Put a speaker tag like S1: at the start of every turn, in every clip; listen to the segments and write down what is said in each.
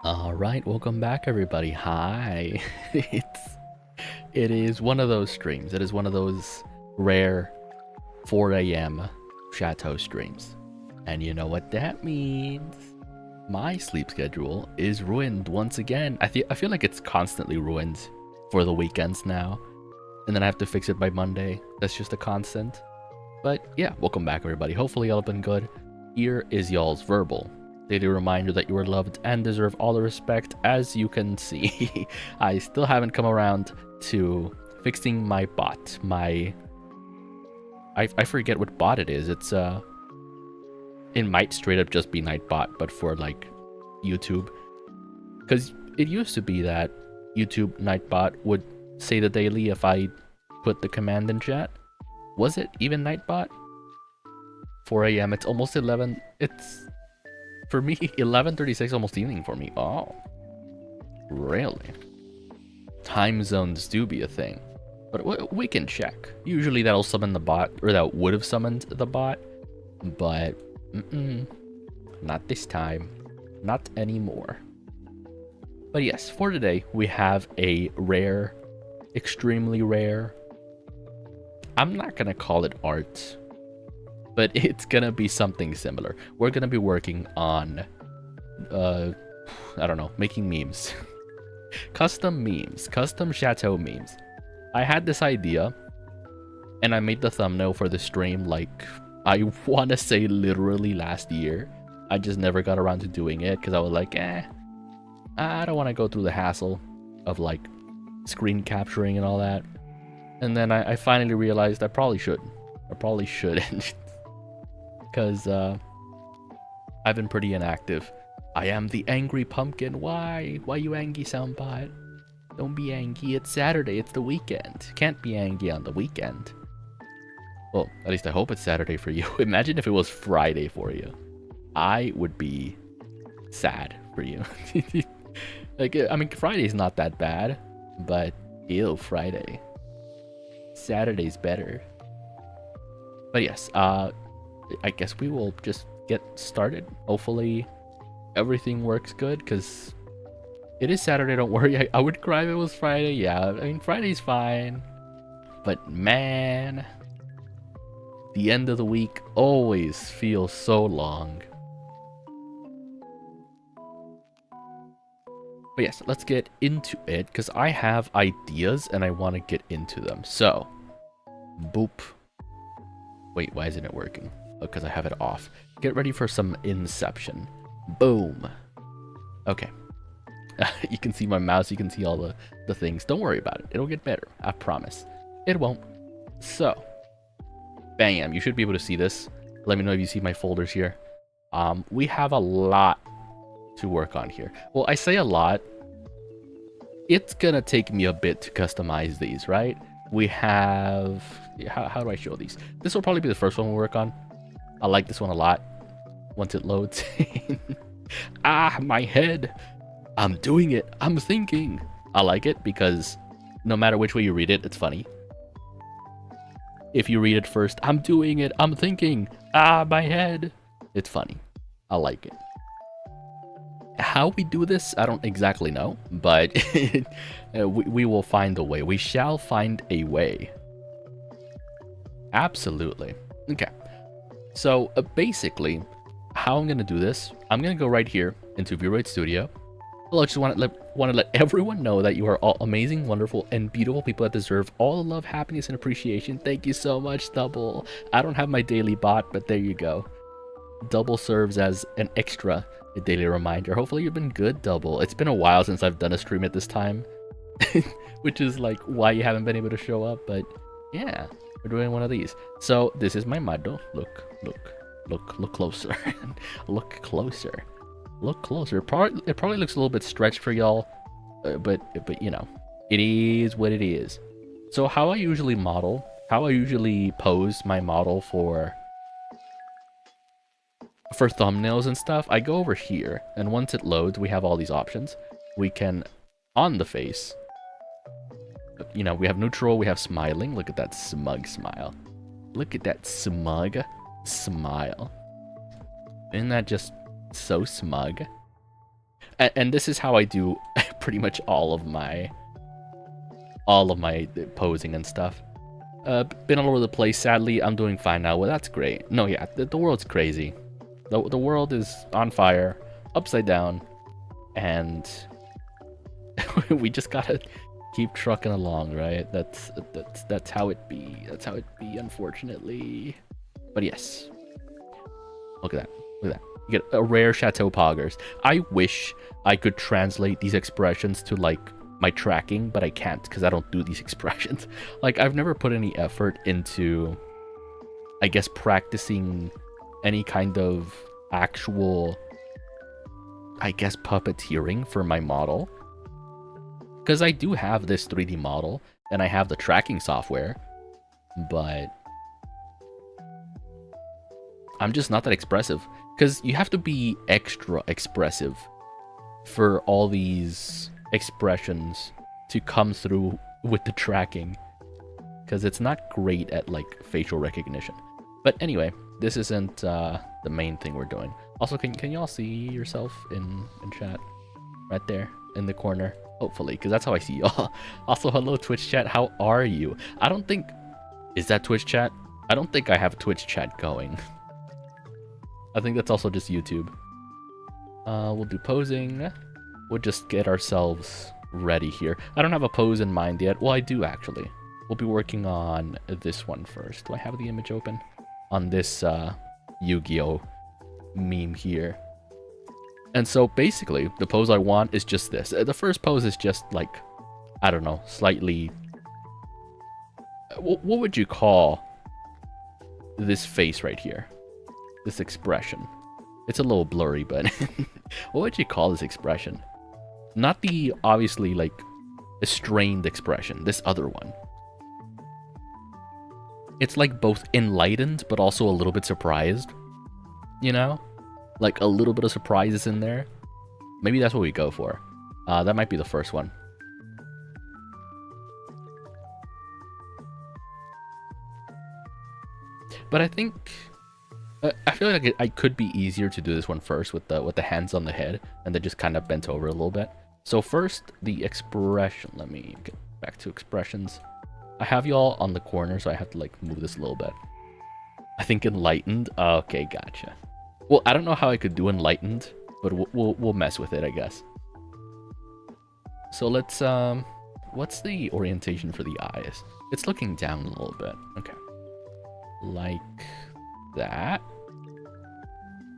S1: All right, welcome back, everybody. Hi. It is one of those streams. It is one of those rare 4 a.m. Chateau streams. And you know what that means? My sleep schedule is ruined once again. I feel like it's constantly ruined for the weekends now. And then I have to fix it by Monday. That's just a constant. But yeah, welcome back, everybody. Hopefully y'all have been good. Here is y'all's verbal. Daily reminder that you are loved and deserve all the respect. As you can see, I still haven't come around to fixing my bot. I forget what bot it is. It's it might straight up just be Nightbot, but for like YouTube. Because it used to be that YouTube Nightbot would say the daily if I put the command in chat. Was it even Nightbot? 4 a.m. It's almost 11. It's for me 11:36, almost evening for me. Oh, really? Time zones do be a thing, but we can check. Usually that'll summon the bot, or that would have summoned the bot, but not this time, not anymore. But yes, for today we have a rare, extremely rare. I'm not gonna call it art, but it's gonna be something similar. We're gonna be working on, I don't know, making memes. Custom memes, custom Chateau memes. I had this idea, and I made the thumbnail for the stream, like, I wanna say literally last year. I just never got around to doing it, because I was like, I don't wanna go through the hassle of, like, screen capturing and all that. And then I finally realized I probably shouldn't. I probably shouldn't. Because I've been pretty inactive. I am the angry pumpkin. Why? Why you angry, soundbot? Don't be angry. It's Saturday. It's the weekend. Can't be angry on the weekend. Well, at least I hope it's Saturday for you. Imagine if it was Friday for you. I would be sad for you. Like, I mean, Friday's not that bad, but ew, Friday. Saturday's better. But yes, I guess we will just get started. Hopefully everything works good, because it is Saturday, don't worry. I would cry if it was Friday. Yeah, I mean, Friday's fine. But man, the end of the week always feels so long. But yes, let's get into it, because I have ideas and I want to get into them. So, boop. Wait, why isn't it working? Oh, because I have it off. Get ready for some inception. Boom. Okay. You can see my mouse, you can see all the things. Don't worry about it. It'll get better. I promise. It won't. So, bam. You should be able to see this. Let me know if you see my folders here. We have a lot to work on here. Well, I say a lot. It's gonna take me a bit to customize these, right? We have... How do I show these? This will probably be the first one we work on. I like this one a lot. Once it loads. Ah, my head. I'm doing it. I'm thinking. I like it because no matter which way you read it, it's funny. If you read it first, I'm doing it. I'm thinking. Ah, my head. It's funny. I like it. How we do this, I don't exactly know, but we will find a way. We shall find a way. Absolutely. Okay. So basically, how I'm going to do this, I'm going to go right here into VRoid Studio. Well, I just want to let everyone know that you are all amazing, wonderful, and beautiful people that deserve all the love, happiness, and appreciation. Thank you so much, Double. I don't have my daily bot, but there you go. Double serves as an extra daily reminder. Hopefully you've been good, Double. It's been a while since I've done a stream at this time, which is like why you haven't been able to show up. But yeah, we're doing one of these. So this is my model. Look closer. Look closer. Look closer. It probably looks a little bit stretched for y'all, but you know, it is what it is. So how I usually pose my model for thumbnails and stuff, I go over here, and once it loads, we have all these options. We can, on the face, you know, we have neutral, we have smiling. Look at that smug smile. Look at that smug smile. Isn't that just so smug? And this is how I do pretty much all of my posing and stuff. Been all over the place. Sadly, I'm doing fine now. Well, that's great. No, yeah, the world's crazy. The world is on fire, upside down, and we just gotta keep trucking along, right? That's how it be. That's how it be, unfortunately. But yes, look at that. Look at that. You get a rare Chateau poggers. I wish I could translate these expressions to like my tracking, but I can't because I don't do these expressions. Like, I've never put any effort into, I guess, practicing any kind of actual, I guess, puppeteering for my model, because I do have this 3D model and I have the tracking software, but I'm just not that expressive, because you have to be extra expressive for all these expressions to come through with the tracking, because it's not great at like facial recognition. But anyway, this isn't the main thing we're doing. Also, can you all see yourself in chat? Right there in the corner, hopefully, because that's how I see you all. Also, hello Twitch chat, how are you? I don't think... Is that Twitch chat? I don't think I have Twitch chat going. I think that's also just YouTube. We'll do posing. We'll just get ourselves ready here. I don't have a pose in mind yet. Well, I do actually. We'll be working on this one first. Do I have the image open? On this Yu-Gi-Oh meme here. And so basically, the pose I want is just this. The first pose is just like, I don't know, slightly... What would you call this face right here? This expression. It's a little blurry, but what would you call this expression? Not the, obviously, like, a strained expression. This other one. It's like both enlightened, but also a little bit surprised. You know? Like a little bit of surprise is in there. Maybe that's what we go for. That might be the first one. But I think I feel like I could be easier to do this one first with the hands on the head and then just kind of bent over a little bit. So first, the expression. Let me get back to expressions. I have y'all on the corner, so I have to like move this a little bit. I think enlightened. Okay, gotcha. Well, I don't know how I could do enlightened, but we'll mess with it, I guess. So let's what's the orientation for the eyes? It's looking down a little bit. Okay. Like that.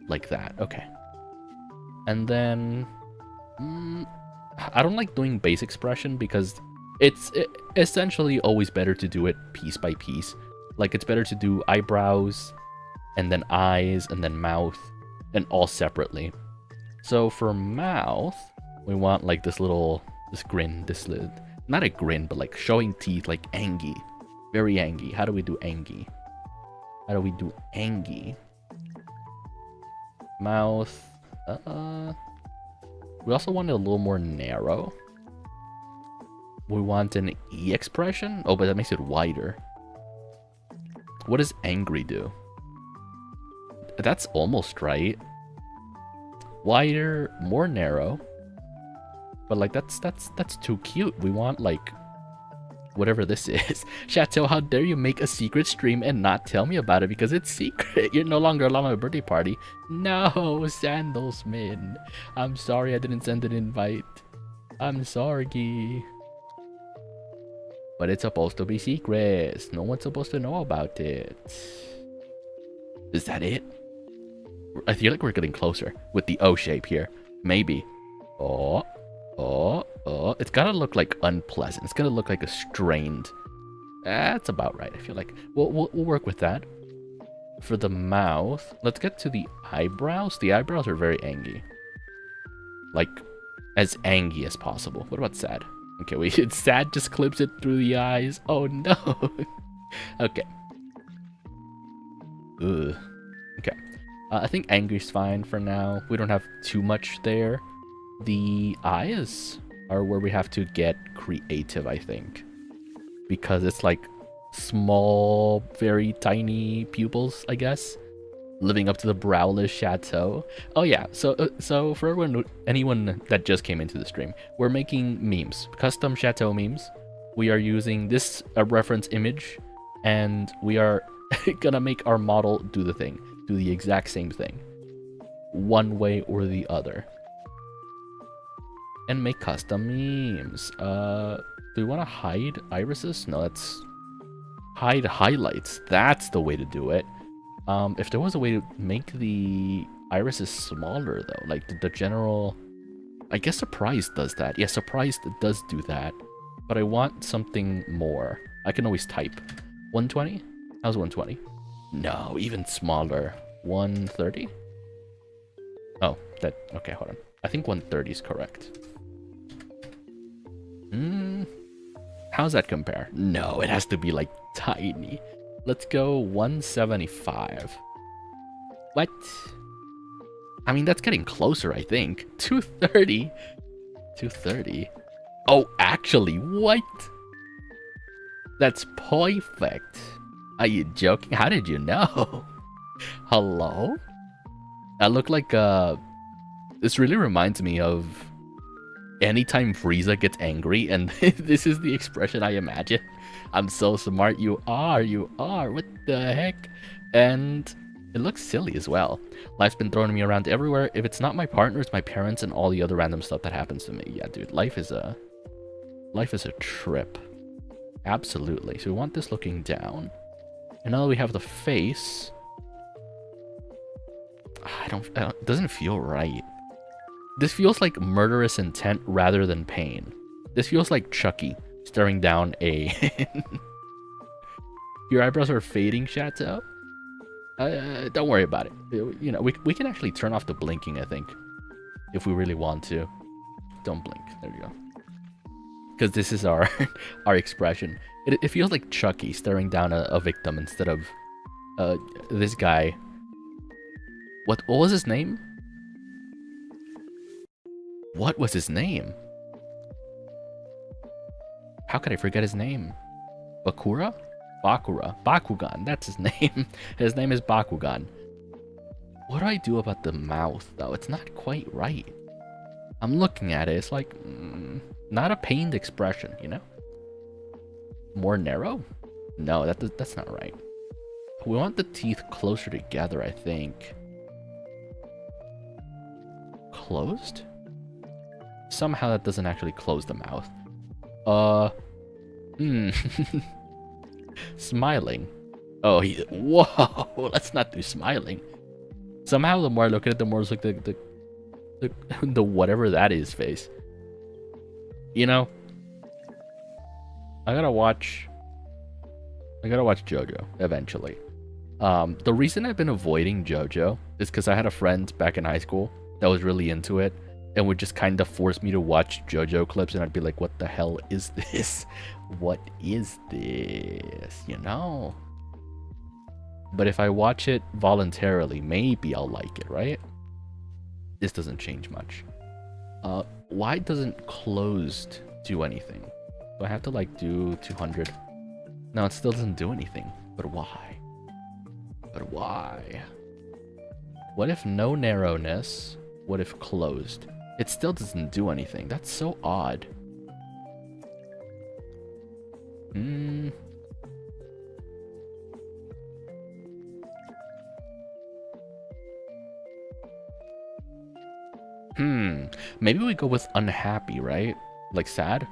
S1: Like that. Okay. And then I don't like doing base expression because it's essentially always better to do it piece by piece. Like it's better to do eyebrows and then eyes and then mouth and all separately. So for mouth, we want like this grin, not a grin, but like showing teeth, like angy, very angy. How do we do angy? How do we do angy? Mouth. We also want it a little more narrow. We want an E expression. Oh, but that makes it wider. What does angry do? That's almost right. Wider, more narrow. But like that's too cute. We want like whatever this is. Chateau, how dare you make a secret stream and not tell me about it because it's secret. You're no longer allowed my birthday party. No, Sandalsman. I'm sorry I didn't send an invite. I'm sorry. But it's supposed to be secret. No one's supposed to know about it. Is that it? I feel like we're getting closer with the O shape here. Maybe. Oh. It's gotta look like unpleasant. It's gonna look like a strained. That's about right. I feel like we'll work with that. For the mouth, let's get to the eyebrows. The eyebrows are very angy. Like as angy as possible. What about sad? Okay, wait. Sad just clips it through the eyes. Oh no. Okay. Ugh. Okay. I think angry's fine for now. We don't have too much there. The eyes are where we have to get creative, I think. Because it's like small, very tiny pupils, I guess. Living up to the browless Chateau. Oh yeah, so for anyone that just came into the stream, we're making memes, custom Chateau memes. We are using this reference image, and we are gonna make our model do the exact same thing, one way or the other, and make custom memes. Do we want to hide irises? No, that's hide highlights. That's the way to do it. If there was a way to make the irises smaller though, like the general, I guess surprise does that. Yeah, surprise does do that, but I want something more. I can always type 120. How's 120? No, even smaller. 130. Oh, that okay. Hold on. I think 130 is correct. How's that compare? No, it has to be like tiny. Let's go 175. What? I mean, that's getting closer, I think. 230. 230. Oh, actually, what? That's perfect. Are you joking? How did you know? Hello? I look like, this really reminds me of anytime Frieza gets angry, and this is the expression I imagine. I'm so smart. You are. What the heck? And it looks silly as well. Life's been throwing me around everywhere. If it's not my partner, it's my parents and all the other random stuff that happens to me. Yeah, dude, life is a trip. Absolutely. So we want this looking down. And now that we have the face, it doesn't feel right. This feels like murderous intent rather than pain. This feels like Chucky staring down a... Your eyebrows are fading, Chateau? Don't worry about it. You know, we can actually turn off the blinking, I think. If we really want to. Don't blink. There we go. Because this is our expression. It feels like Chucky staring down a victim instead of this guy. What was his name? What was his name? How could I forget his name? Bakura? Bakura. Bakugan. That's his name. His name is Bakugan. What do I do about the mouth, though? It's not quite right. I'm looking at it. It's like, not a pained expression, you know? More narrow? No, that's not right. We want the teeth closer together, I think. Closed? Somehow that doesn't actually close the mouth. Smiling. Oh, whoa, let's not do smiling. Somehow the more I look at it, the more it's like the whatever that is face. You know, I gotta watch JoJo eventually. The reason I've been avoiding JoJo is because I had a friend back in high school that was really into it and would just kind of force me to watch JoJo clips, and I'd be like, what the hell is this? What is this? You know? But if I watch it voluntarily, maybe I'll like it, right? This doesn't change much. Why doesn't closed do anything? Do I have to like do 200? No, it still doesn't do anything. But why? But why? What if no narrowness? What if closed? It still doesn't do anything. That's so odd. Maybe we go with unhappy, right? Like sad?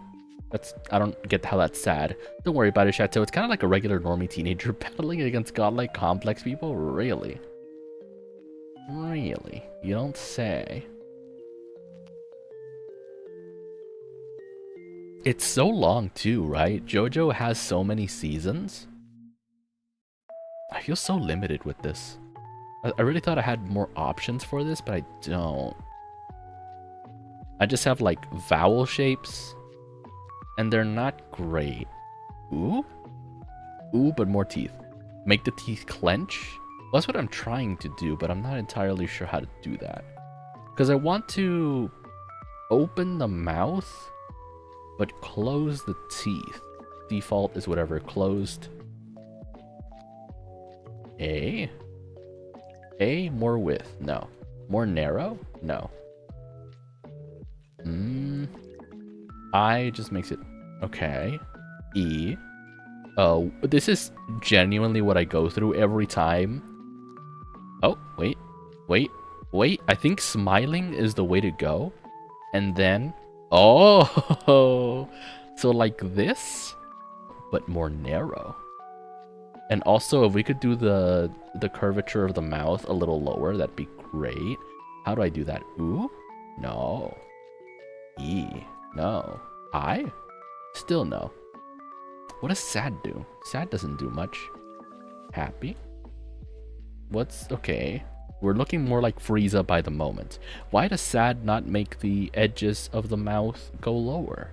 S1: I don't get how that's sad. Don't worry about it, Chateau. It's kind of like a regular normie teenager battling against godlike complex people. Really? Really? You don't say. It's so long too, right? JoJo has so many seasons. I feel so limited with this. I really thought I had more options for this, but I don't. I just have like vowel shapes, and they're not great. Ooh? Ooh, but more teeth. Make the teeth clench? Well, that's what I'm trying to do, but I'm not entirely sure how to do that. Because I want to open the mouth, but close the teeth. Default is whatever, closed. A? More width? No. More narrow? No. I just makes it okay. E. Oh, this is genuinely what I go through every time. Oh, wait. I think smiling is the way to go. And then, oh, so like this, but more narrow. And also, if we could do the curvature of the mouth a little lower, that'd be great. How do I do that? Ooh? No. E. No. I? Still no. What does sad do? Sad doesn't do much. Happy? What's... okay. We're looking more like Frieza by the moment. Why does sad not make the edges of the mouth go lower?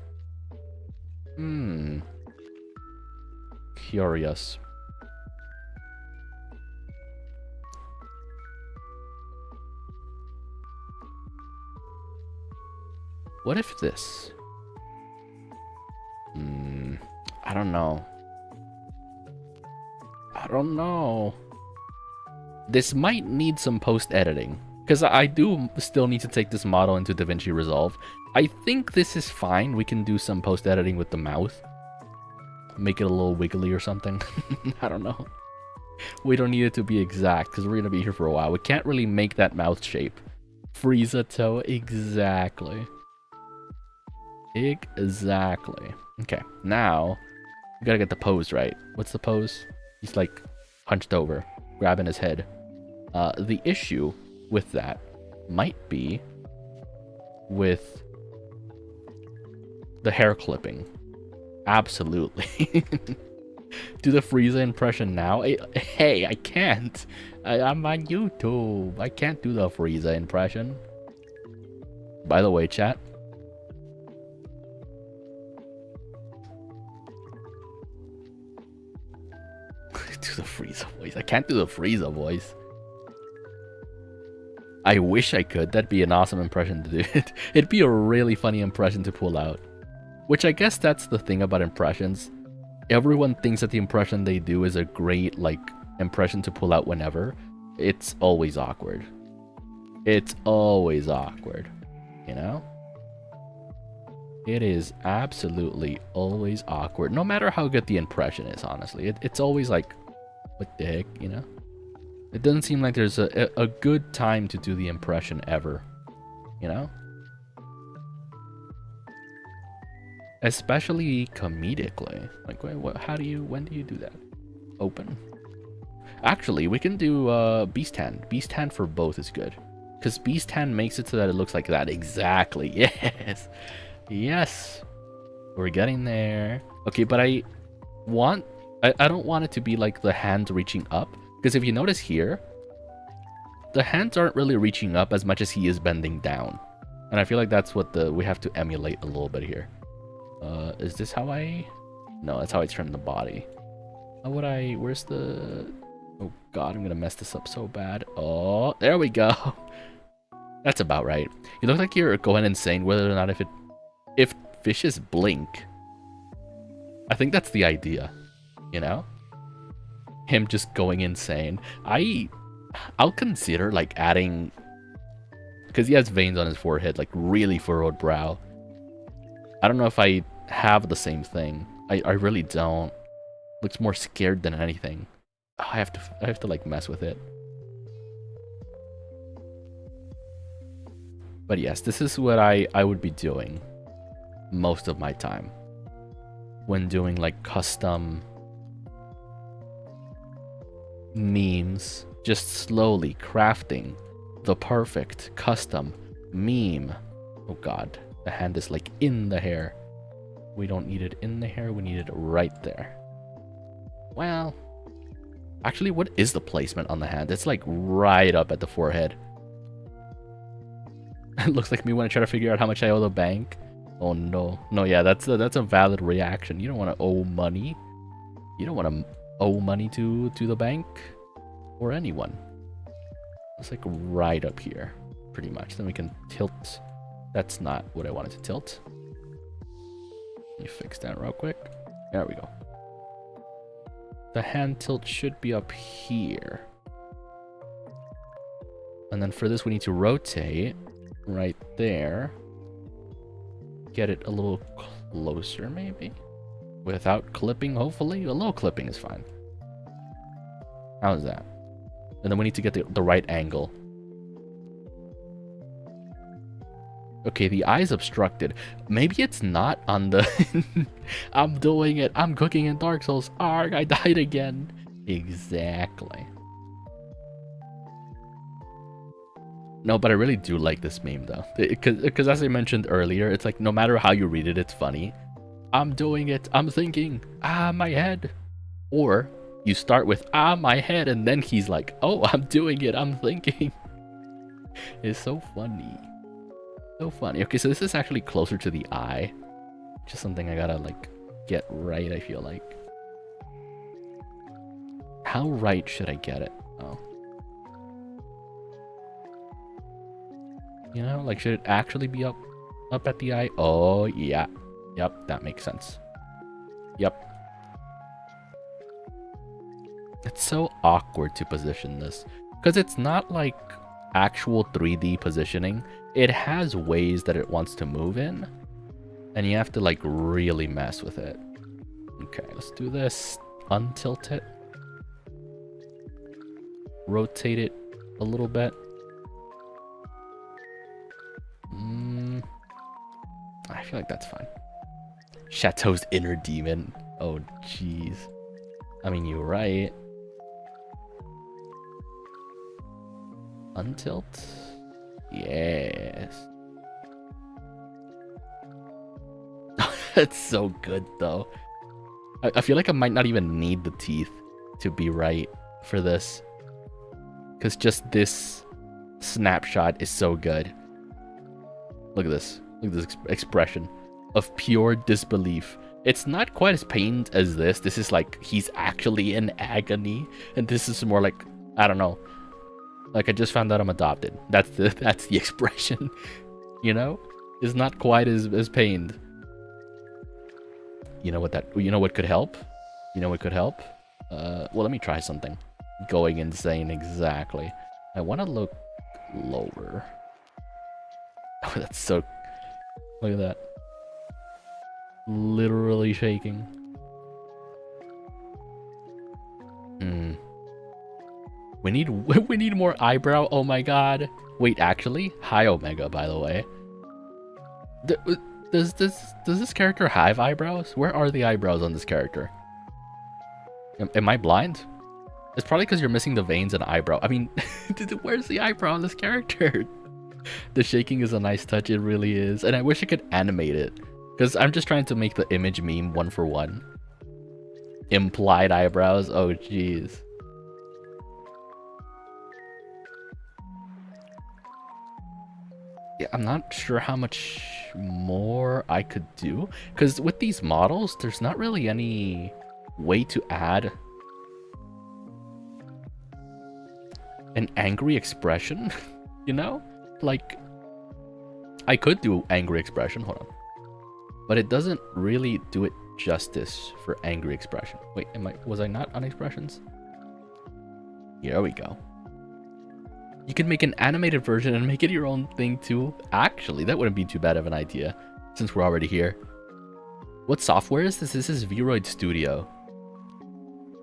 S1: Curious. What if this? I don't know. This might need some post-editing, because I do still need to take this model into DaVinci Resolve. I think this is fine. We can do some post-editing with the mouth. Make it a little wiggly or something. I don't know. We don't need it to be exact, because we're going to be here for a while. We can't really make that mouth shape. Frieza toe, exactly. Exactly. Okay, now we gotta get the pose right. What's the pose? He's like hunched over, grabbing his head. The issue with that might be with the hair clipping. Absolutely. Do the Frieza impression now. Hey, I can't. I'm on YouTube. I can't do the Frieza impression. By the way, chat. Do the Frieza voice. I can't do the Frieza voice. I wish I could. That'd be an awesome impression to do. It'd be a really funny impression to pull out. Which I guess that's the thing about impressions. Everyone thinks that the impression they do is a great, like, impression to pull out whenever. It's always awkward. It's always awkward, you know? It is absolutely always awkward, no matter how good the impression is, honestly. It's always like, what the heck, you know? It doesn't seem like there's a good time to do the impression ever, you know? Especially comedically. Like, wait, what, when do you do that? Open. Actually, we can do Beast Hand. Beast Hand for both is good. Because Beast Hand makes it so that it looks like that. Exactly, yes. Yes, we're getting there. Okay, but I don't want it to be like the hand reaching up, because if you notice here, the hands aren't really reaching up as much as he is bending down, and I feel like that's what we have to emulate a little bit here. Is this how no, that's how I turn the body. How would where's the, oh god, I'm gonna mess this up so bad. Oh, there we go. That's about right. You look like you're going insane whether or not if fishes blink. I think that's the idea, you know? Him just going insane. I'll consider like adding, because he has veins on his forehead, like really furrowed brow. I don't know if I have the same thing. I really don't. Looks more scared than anything. Oh, I have to like mess with it. But yes, this is what I would be doing most of my time when doing like custom memes, just slowly crafting the perfect custom meme. Oh god, the hand is like in the hair. We don't need it in the hair, we need it right there. Well, actually, what is the placement on the hand? It's like right up at the forehead. It looks like me when I try to figure out how much I owe the bank. Oh no. No, yeah, that's a valid reaction. You don't want to owe money. You don't want to owe money to the bank or anyone. It's like right up here, pretty much. Then we can tilt. That's not what I wanted to tilt. Let me fix that real quick. There we go. The hand tilt should be up here. And then for this, we need to rotate right there. Get it a little closer, maybe? Without clipping, hopefully? A little clipping is fine. How's that? And then we need to get the right angle. Okay, the eye's obstructed. Maybe it's not on the... I'm doing it. I'm cooking in Dark Souls. Arg, I died again. Exactly. No, but I really do like this meme, though. Because as I mentioned earlier, it's like, no matter how you read it, it's funny. I'm doing it. I'm thinking. Ah, my head. Or you start with, ah, my head, and then he's like, oh, I'm doing it. I'm thinking. It's so funny. So funny. Okay, so this is actually closer to the eye. Just something I gotta, like, get right, I feel like. How right should I get it? Oh. You know, like, should it actually be up at the eye? Oh, yeah. Yep, that makes sense. Yep. It's so awkward to position this. Because it's not like actual 3D positioning. It has ways that it wants to move in. And you have to, like, really mess with it. Okay, let's do this. Untilt it. Rotate it a little bit. I feel like that's fine. Chateau's inner demon. Oh, jeez. I mean, you're right. Untilt? Yes. That's so good, though. I feel like I might not even need the teeth to be right for this. Because just this snapshot is so good. Look at this. Look at this expression of pure disbelief. It's not quite as pained as this. This is like he's actually in agony, and this is more like, I don't know, like I just found out I'm adopted. That's the expression, you know? It's not quite as pained. You know what could help? You know what could help? Well, let me try something. Going insane, exactly. I want to look lower. Oh, that's so... Look at that. Literally shaking. We need more eyebrow. Oh my god. Wait, actually, high omega, by the way. Does this character have eyebrows? Where are the eyebrows on this character? Am I blind? It's probably because you're missing the veins and eyebrow. I mean, where's the eyebrow on this character? The shaking is a nice touch, it really is. And I wish I could animate it. Because I'm just trying to make the image meme one for one. Implied eyebrows? Oh, jeez. Yeah, I'm not sure how much more I could do. Because with these models, there's not really any way to add an angry expression, you know? Like, I could do angry expression, hold on. But it doesn't really do it justice for angry expression. Wait, was I not on expressions? Here we go. You can make an animated version and make it your own thing too. Actually, that wouldn't be too bad of an idea, since we're already here. What software is this? This is Vroid Studio.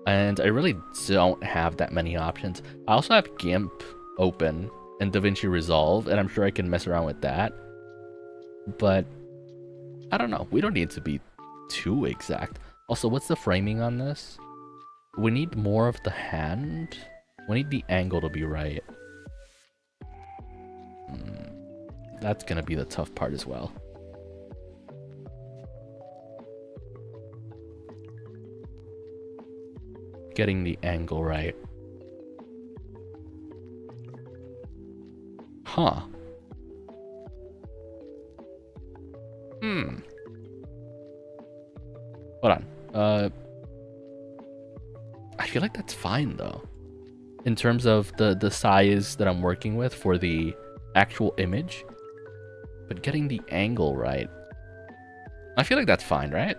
S1: And I really don't have that many options. I also have GIMP open and DaVinci Resolve, and I'm sure I can mess around with that. But I don't know. We don't need to be too exact. Also, what's the framing on this? We need more of the hand. We need the angle to be right. That's gonna be the tough part as well. Getting the angle right. Huh. Hold on. I feel like that's fine though. In terms of the size that I'm working with for the actual image. But getting the angle right. I feel like that's fine, right?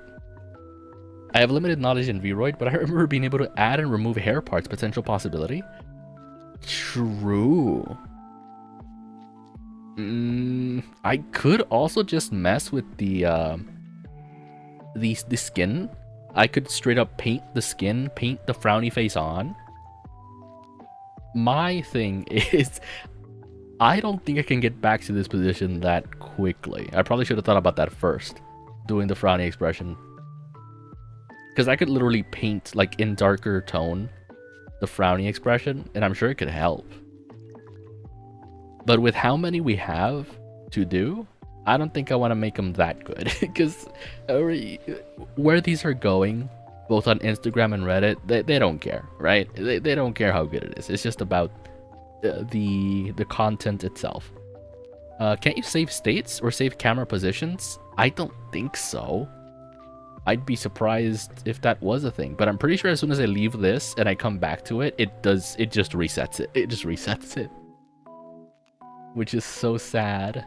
S1: I have limited knowledge in Vroid, but I remember being able to add and remove hair parts. Potential possibility? True. I could also just mess with the skin. I could straight up paint the skin, paint the frowny face on. My thing is, I don't think I can get back to this position that quickly. I probably should have thought about that first, doing the frowny expression. Because I could literally paint, like, in darker tone, the frowny expression, and I'm sure it could help. But with how many we have to do, I don't think I want to make them that good. Because where these are going, both on Instagram and Reddit, they don't care, right? They don't care how good it is. It's just about the content itself. Can't you save states or save camera positions? I don't think so. I'd be surprised if that was a thing, but I'm pretty sure as soon as I leave this and I come back to it, it just resets it. It just resets it. Which is so sad.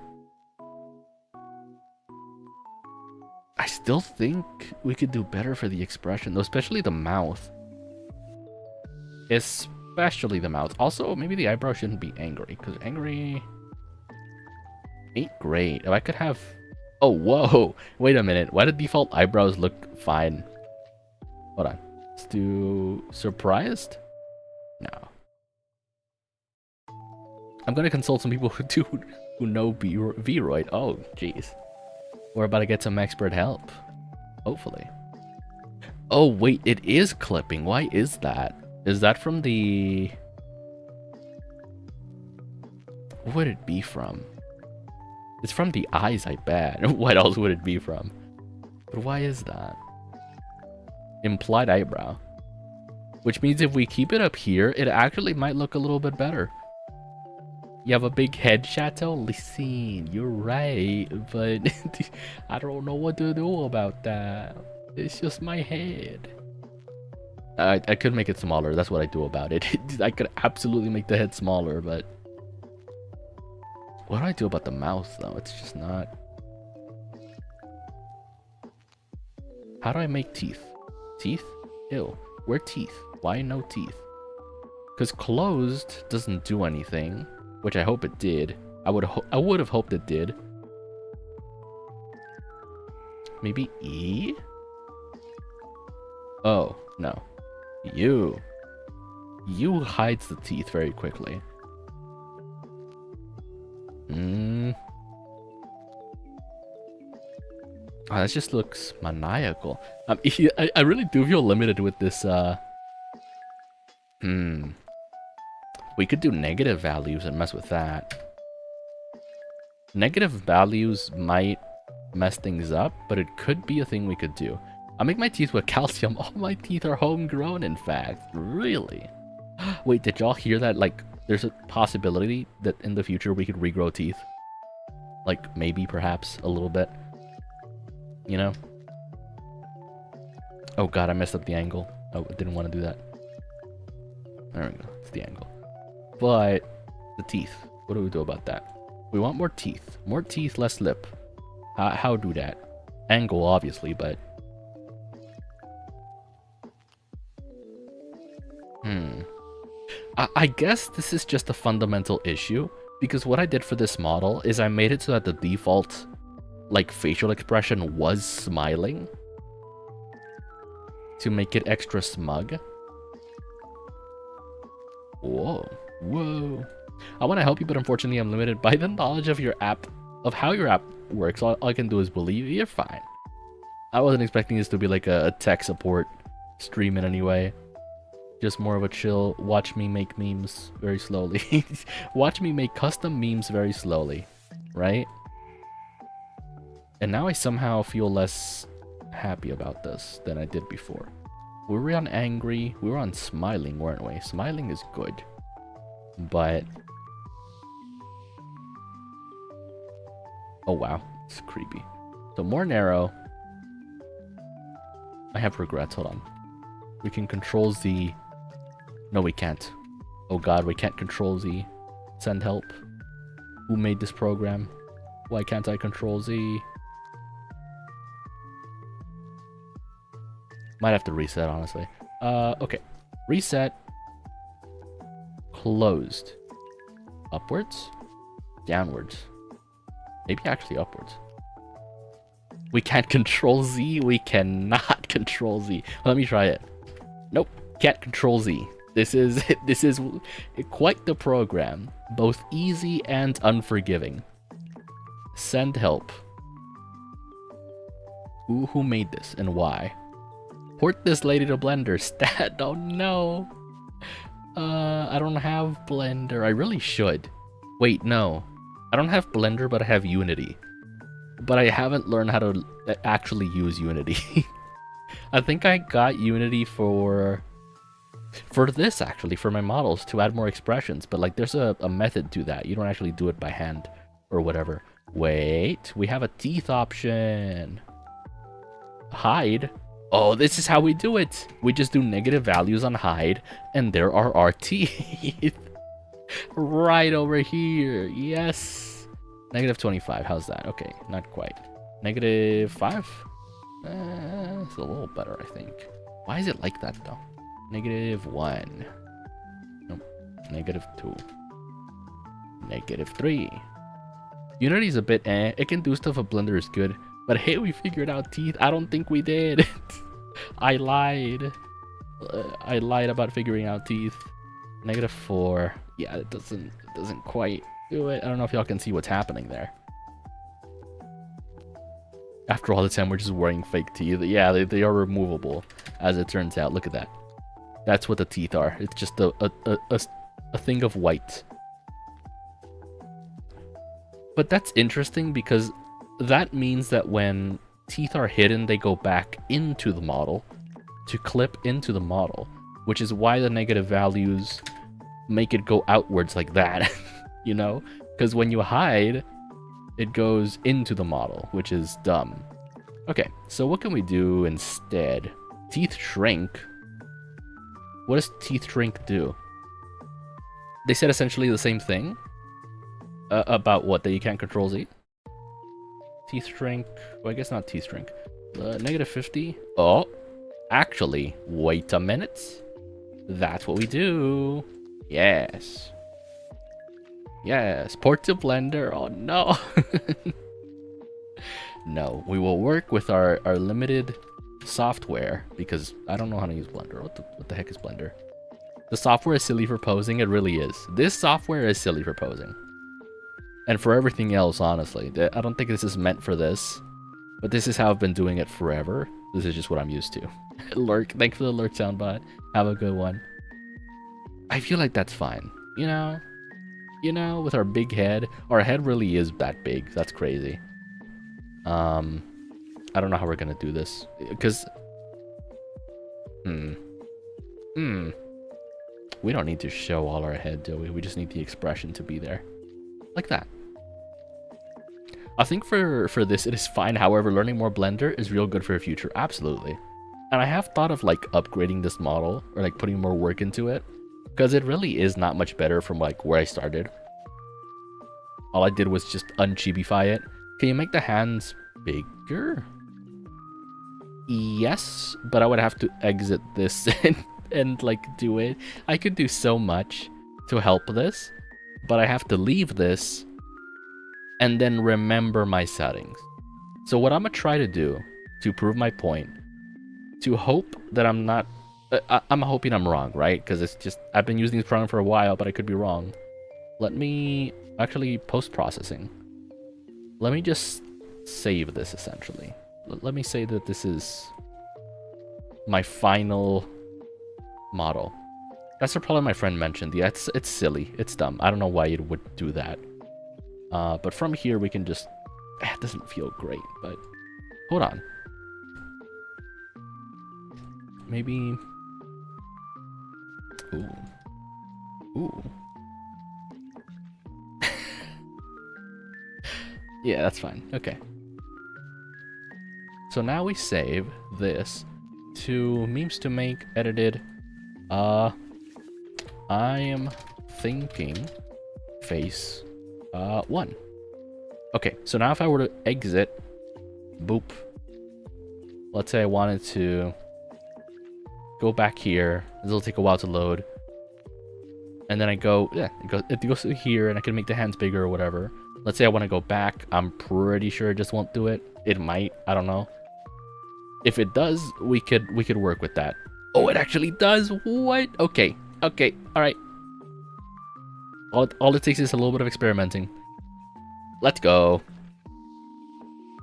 S1: I still think we could do better for the expression, though, especially the mouth. Especially the mouth. Also, maybe the eyebrow shouldn't be angry, because angry ain't great. If I could have... Oh, whoa! Wait a minute. Why did default eyebrows look fine? Hold on. Let's do... surprised? No. I'm gonna consult some people who know Vroid. Oh, jeez. We're about to get some expert help. Hopefully. Oh, wait. It is clipping. Why is that? Is that from the... What would it be from? It's from the eyes, I bet. What else would it be from? But why is that? Implied eyebrow. Which means if we keep it up here, it actually might look a little bit better. You have a big head, Chateau? Listen, you're right, but I don't know what to do about that. It's just my head. I could make it smaller. That's what I do about it. I could absolutely make the head smaller, but... What do I do about the mouth, though? It's just not... How do I make teeth? Teeth? Ew. Where teeth? Why no teeth? Because closed doesn't do anything, which I hope it did. I would have hoped it did. Maybe E? Oh, no. U. U hides the teeth very quickly. Oh, that just looks maniacal. I really do feel limited with this, We could do negative values and mess with that. Negative values might mess things up, but it could be a thing we could do. I'll make my teeth with calcium. All my teeth are homegrown, in fact. Really? Wait, did y'all hear that? Like, there's a possibility that in the future we could regrow teeth. Like, maybe, perhaps, a little bit. You know? Oh god, I messed up the angle. Oh, I didn't want to do that. There we go. It's the angle. But, the teeth. What do we do about that? We want more teeth. More teeth, less lip. How do that? Angle, obviously, but... I guess this is just a fundamental issue, because what I did for this model is I made it so that the default, like, facial expression was smiling to make it extra smug. Whoa. Whoa. I want to help you, but unfortunately I'm limited by the knowledge of your app, of how your app works. All I can do is believe you're fine. I wasn't expecting this to be like a tech support stream in any way. Just more of a chill, watch me make memes very slowly. Watch me make custom memes very slowly, right? And now I somehow feel less happy about this than I did before. We were on angry, we were on smiling, weren't we? Smiling is good, but... oh wow, it's creepy. So more narrow. I have regrets, hold on. We can control Z. No, we can't. Oh god, we can't control Z. Send help. Who made this program? Why can't I control Z? Might have to reset, honestly. Okay. Reset. Closed. Upwards? Downwards. Maybe actually upwards. We can't control Z. We cannot control Z. Let me try it. Nope. Can't control Z. This is quite the program. Both easy and unforgiving. Send help. Who made this and why? Port this lady to Blender. Stat. Oh no. I don't have Blender. I really should. Wait, no. I don't have Blender, but I have Unity. But I haven't learned how to actually use Unity. I think I got Unity for this, actually, for my models, to add more expressions. But, like, there's a method to that. You don't actually do it by hand or whatever. Wait, we have a teeth option. Hide. Oh, this is how we do it. We just do negative values on hide, and there are our teeth. Right over here. Yes. Negative 25. How's that? Okay, not quite. Negative 5? It's a little better, I think. Why is it like that, though? Negative 1. Nope. Negative 2. Negative 3. Unity's a bit eh. It can do stuff, a Blender is good. But hey, we figured out teeth. I don't think we did. I lied. I lied about figuring out teeth. Negative 4. Yeah, it doesn't quite do it. I don't know if y'all can see what's happening there. After all the time, we're just wearing fake teeth. Yeah, they are removable, as it turns out. Look at that. That's what the teeth are. It's just a thing of white. But that's interesting because that means that when teeth are hidden, they go back into the model to clip into the model, which is why the negative values make it go outwards like that, you know? Because when you hide, it goes into the model, which is dumb. Okay, so what can we do instead? Teeth shrink. What does teeth shrink do? They said essentially the same thing. About what? That you can't control Z? Teeth shrink. Well, I guess not teeth shrink. Negative 50. Oh, actually, wait a minute. That's what we do. Yes. Yes, port to Blender. Oh no. No, we will work with our limited software because I don't know how to use Blender. What the heck is Blender? The software is silly for posing. It really is. This software is silly for posing. And for everything else, honestly. I don't think this is meant for this. But this is how I've been doing it forever. This is just what I'm used to. Lurk, thanks for the lurk soundbot. Have a good one. I feel like that's fine. You know? You know, with our big head. Our head really is that big. That's crazy. I don't know how we're gonna do this. Because... We don't need to show all our head, do we? We just need the expression to be there. Like that. I think for this, it is fine. However, learning more Blender is real good for your future. Absolutely. And I have thought of, like, upgrading this model. Or, like, putting more work into it. Because it really is not much better from, like, where I started. All I did was just unchibify it. Can you make the hands bigger? Yes, but I would have to exit this and like do it. I could do so much to help this, but I have to leave this and then remember my settings. So what I'm gonna try to do to prove my point, to hope that I'm not, I'm hoping I'm wrong, right? Because it's just, I've been using this program for a while, but I could be wrong. Let me actually post-processing. Let me just save this essentially. Let me say that this is my final model. That's the problem my friend mentioned. Yeah, it's silly. It's dumb. I don't know why it would do that. But from here we can just... It doesn't feel great, but... Hold on. Maybe... Ooh. Ooh. Yeah, that's fine. Okay. So now we save this to memes to make edited. I am thinking face 1. Okay, so now if I were to exit, boop. Let's say I wanted to go back here. This will take a while to load. And then I go, yeah, it goes to here and I can make the hands bigger or whatever. Let's say I want to go back. I'm pretty sure it just won't do it. It might, I don't know. If it does, we could work with that. Oh, it actually does. What? Okay. Okay. All right. All it takes is a little bit of experimenting. Let's go.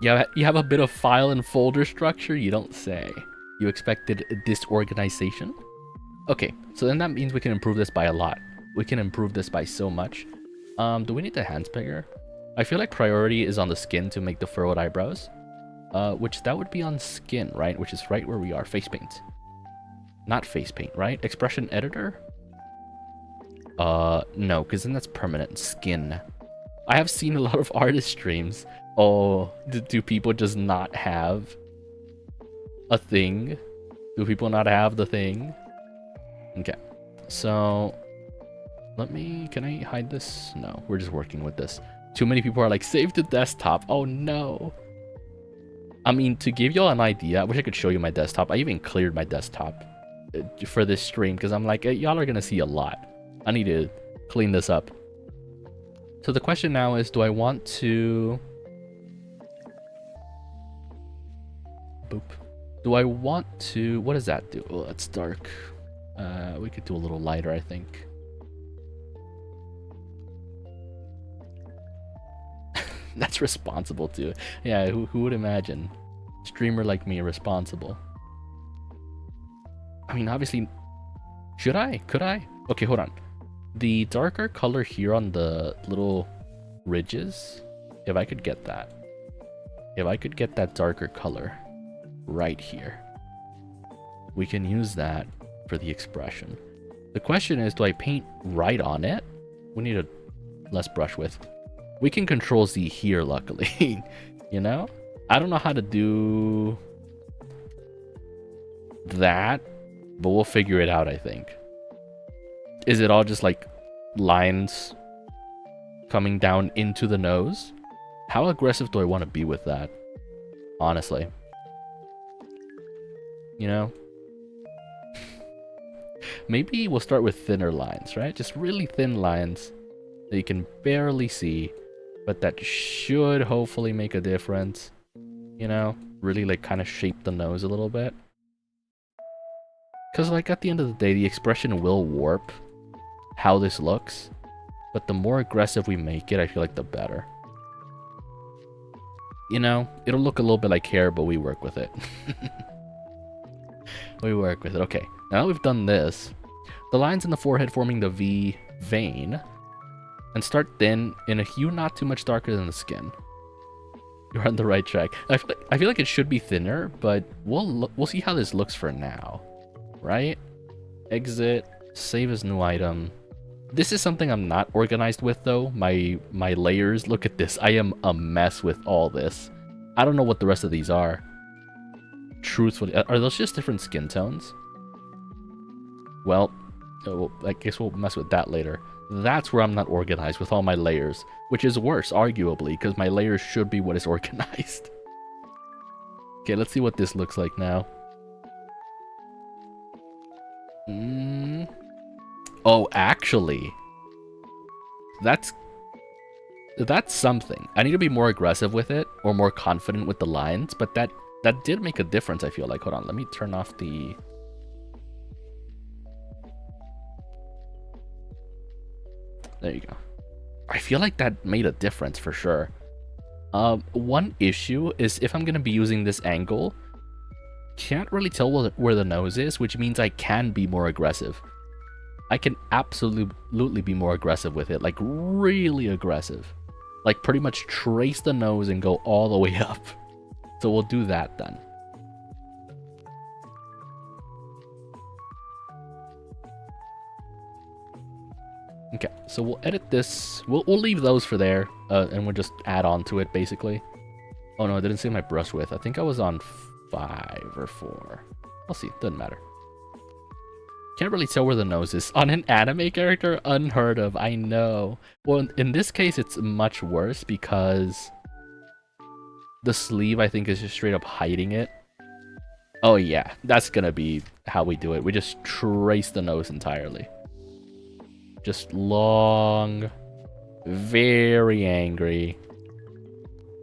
S1: Yeah, you have a bit of file and folder structure? You don't say. You expected disorganization? Okay, so then that means we can improve this by a lot. We can improve this by so much. Do we need the hands bigger? I feel like priority is on the skin to make the furrowed eyebrows. Which that would be on skin, right? Which is right where we are. Face paint. Not face paint, right? Expression editor? No, because then that's permanent. Skin. I have seen a lot of artist streams. Oh, do people just not have a thing? Do people not have the thing? Okay, so can I hide this? No, we're just working with this. Too many people are like, save to desktop. Oh no. I mean, to give y'all an idea, I wish I could show you my desktop. I even cleared my desktop for this stream because I'm like, y'all are gonna see a lot. I need to clean this up. So the question now is, do I want to... Boop. Do I want to... What does that do? Oh, that's dark. We could do a little lighter, I think. That's responsible too. Yeah, who would imagine? Streamer like me responsible. I mean, obviously... Should I? Could I? Okay, hold on. The darker color here on the little ridges, if I could get that. If I could get that darker color right here, we can use that for the expression. The question is, do I paint right on it? We need a less brush width. We can control Z here, luckily. You know? I don't know how to do that, but we'll figure it out, I think. Is it all just like lines coming down into the nose? How aggressive do I want to be with that? Honestly. you know? Maybe we'll start with thinner lines, right? Just really thin lines that you can barely see, but that should hopefully make a difference, you know? Really like kind of shape the nose a little bit. Because like at the end of the day, the expression will warp how this looks, but the more aggressive we make it, I feel like the better. You know, it'll look a little bit like hair, but we work with it. We work with it. Okay, now that we've done this, the lines in the forehead forming the V vein, and start thin in a hue not too much darker than the skin. You're on the right track. I feel like it should be thinner, but we'll see how this looks for now, right? Exit, save as new item. This is something I'm not organized with though. My layers. Look at this. I am a mess with all this. I don't know what the rest of these are. Truthfully, are those just different skin tones? Well, I guess we'll mess with that later. That's where I'm not organized with all my layers, which is worse, arguably, because my layers should be what is organized. Okay, let's see what this looks like now. Oh, actually, that's something. I need to be more aggressive with it, or more confident with the lines, but that did make a difference, I feel like. Hold on, let me turn off the... There you go. I feel like that made a difference for sure. One issue is if I'm going to be using this angle, can't really tell where the nose is, which means I can be more aggressive. I can absolutely be more aggressive with it, like really aggressive. Like pretty much trace the nose and go all the way up. So we'll do that then. Okay, so we'll edit this. We'll leave those for there, and we'll just add on to it basically. Oh no, I didn't see my brush width. I think I was on 5 or 4. I'll see, doesn't matter. Can't really tell where the nose is. On an anime character, unheard of, I know. Well, in this case, it's much worse because the sleeve, I think, is just straight up hiding it. Oh yeah, that's gonna be how we do it. We just trace the nose entirely. Just long, very angry,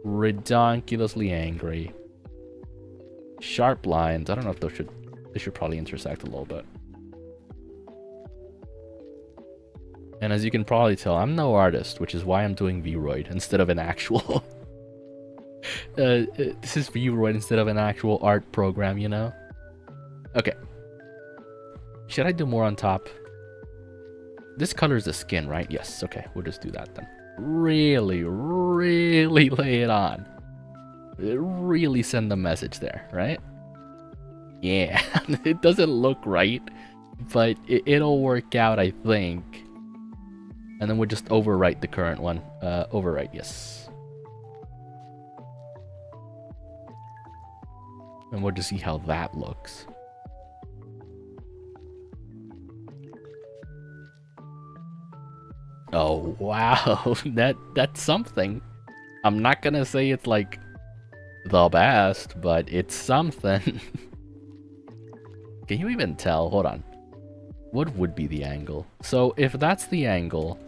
S1: redonkulously angry. Sharp lines. I don't know if they should probably intersect a little bit. And as you can probably tell, I'm no artist, which is why I'm doing Vroid instead of an actual... this is Vroid instead of an actual art program, you know? Okay. Should I do more on top? This colors the skin, right? Yes, okay. We'll just do that then. Really, really lay it on. Really send the message there, right? Yeah, it doesn't look right, but it'll work out, I think. And then we'll just overwrite the current one. Overwrite, yes. And we'll just see how that looks. Oh, wow. That's something. I'm not gonna say it's like the best, but it's something. Can you even tell? Hold on. What would be the angle? So if that's the angle,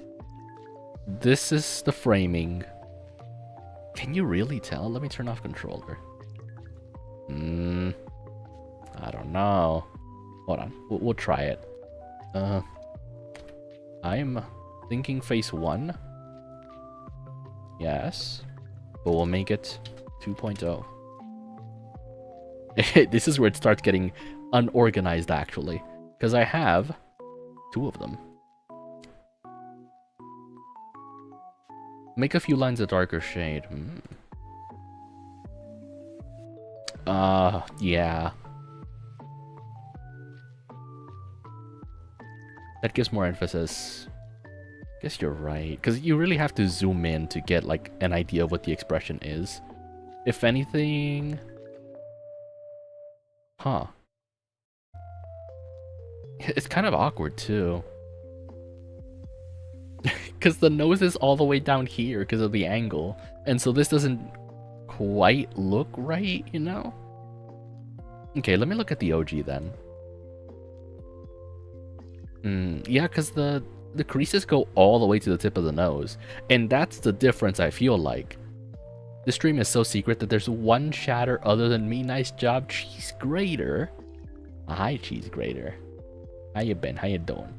S1: this is the framing. Can you really tell? Let me turn off controller. I don't know. Hold on. We'll try it. I'm thinking face 1. Yes. But we'll make it 2.0. This is where it starts getting unorganized, actually. Because I have 2 of them. Make a few lines a darker shade. Yeah. That gives more emphasis. Guess you're right. Because you really have to zoom in to get, like, an idea of what the expression is. If anything... Huh. It's kind of awkward, too. Because the nose is all the way down here because of the angle. And so this doesn't quite look right, you know? Okay, let me look at the OG then. Yeah, because the creases go all the way to the tip of the nose. And that's the difference, I feel like. This stream is so secret that there's one chatter other than me. Nice job, Cheese Grater. Hi, Cheese Grater. How you been? How you doing?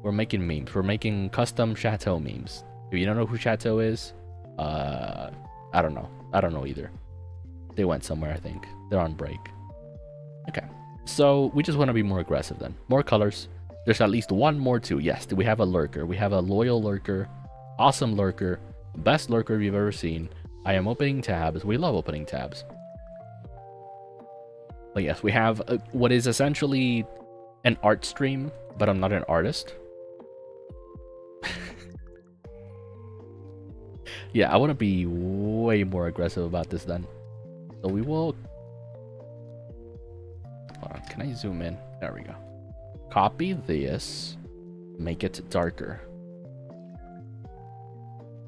S1: We're making memes. We're making custom Chateau memes. If you don't know who Chateau is, I don't know. I don't know either. They went somewhere, I think. They're on break. Okay. So we just want to be more aggressive then. More colors. There's at least one more too. Yes, we have a lurker. We have a loyal lurker. Awesome lurker. Best lurker you've ever seen. I am opening tabs. We love opening tabs. But yes, we have what is essentially an art stream, but I'm not an artist. Yeah, I want to be way more aggressive about this then. So we will... Hold on, can I zoom in? There we go. Copy this. Make it darker.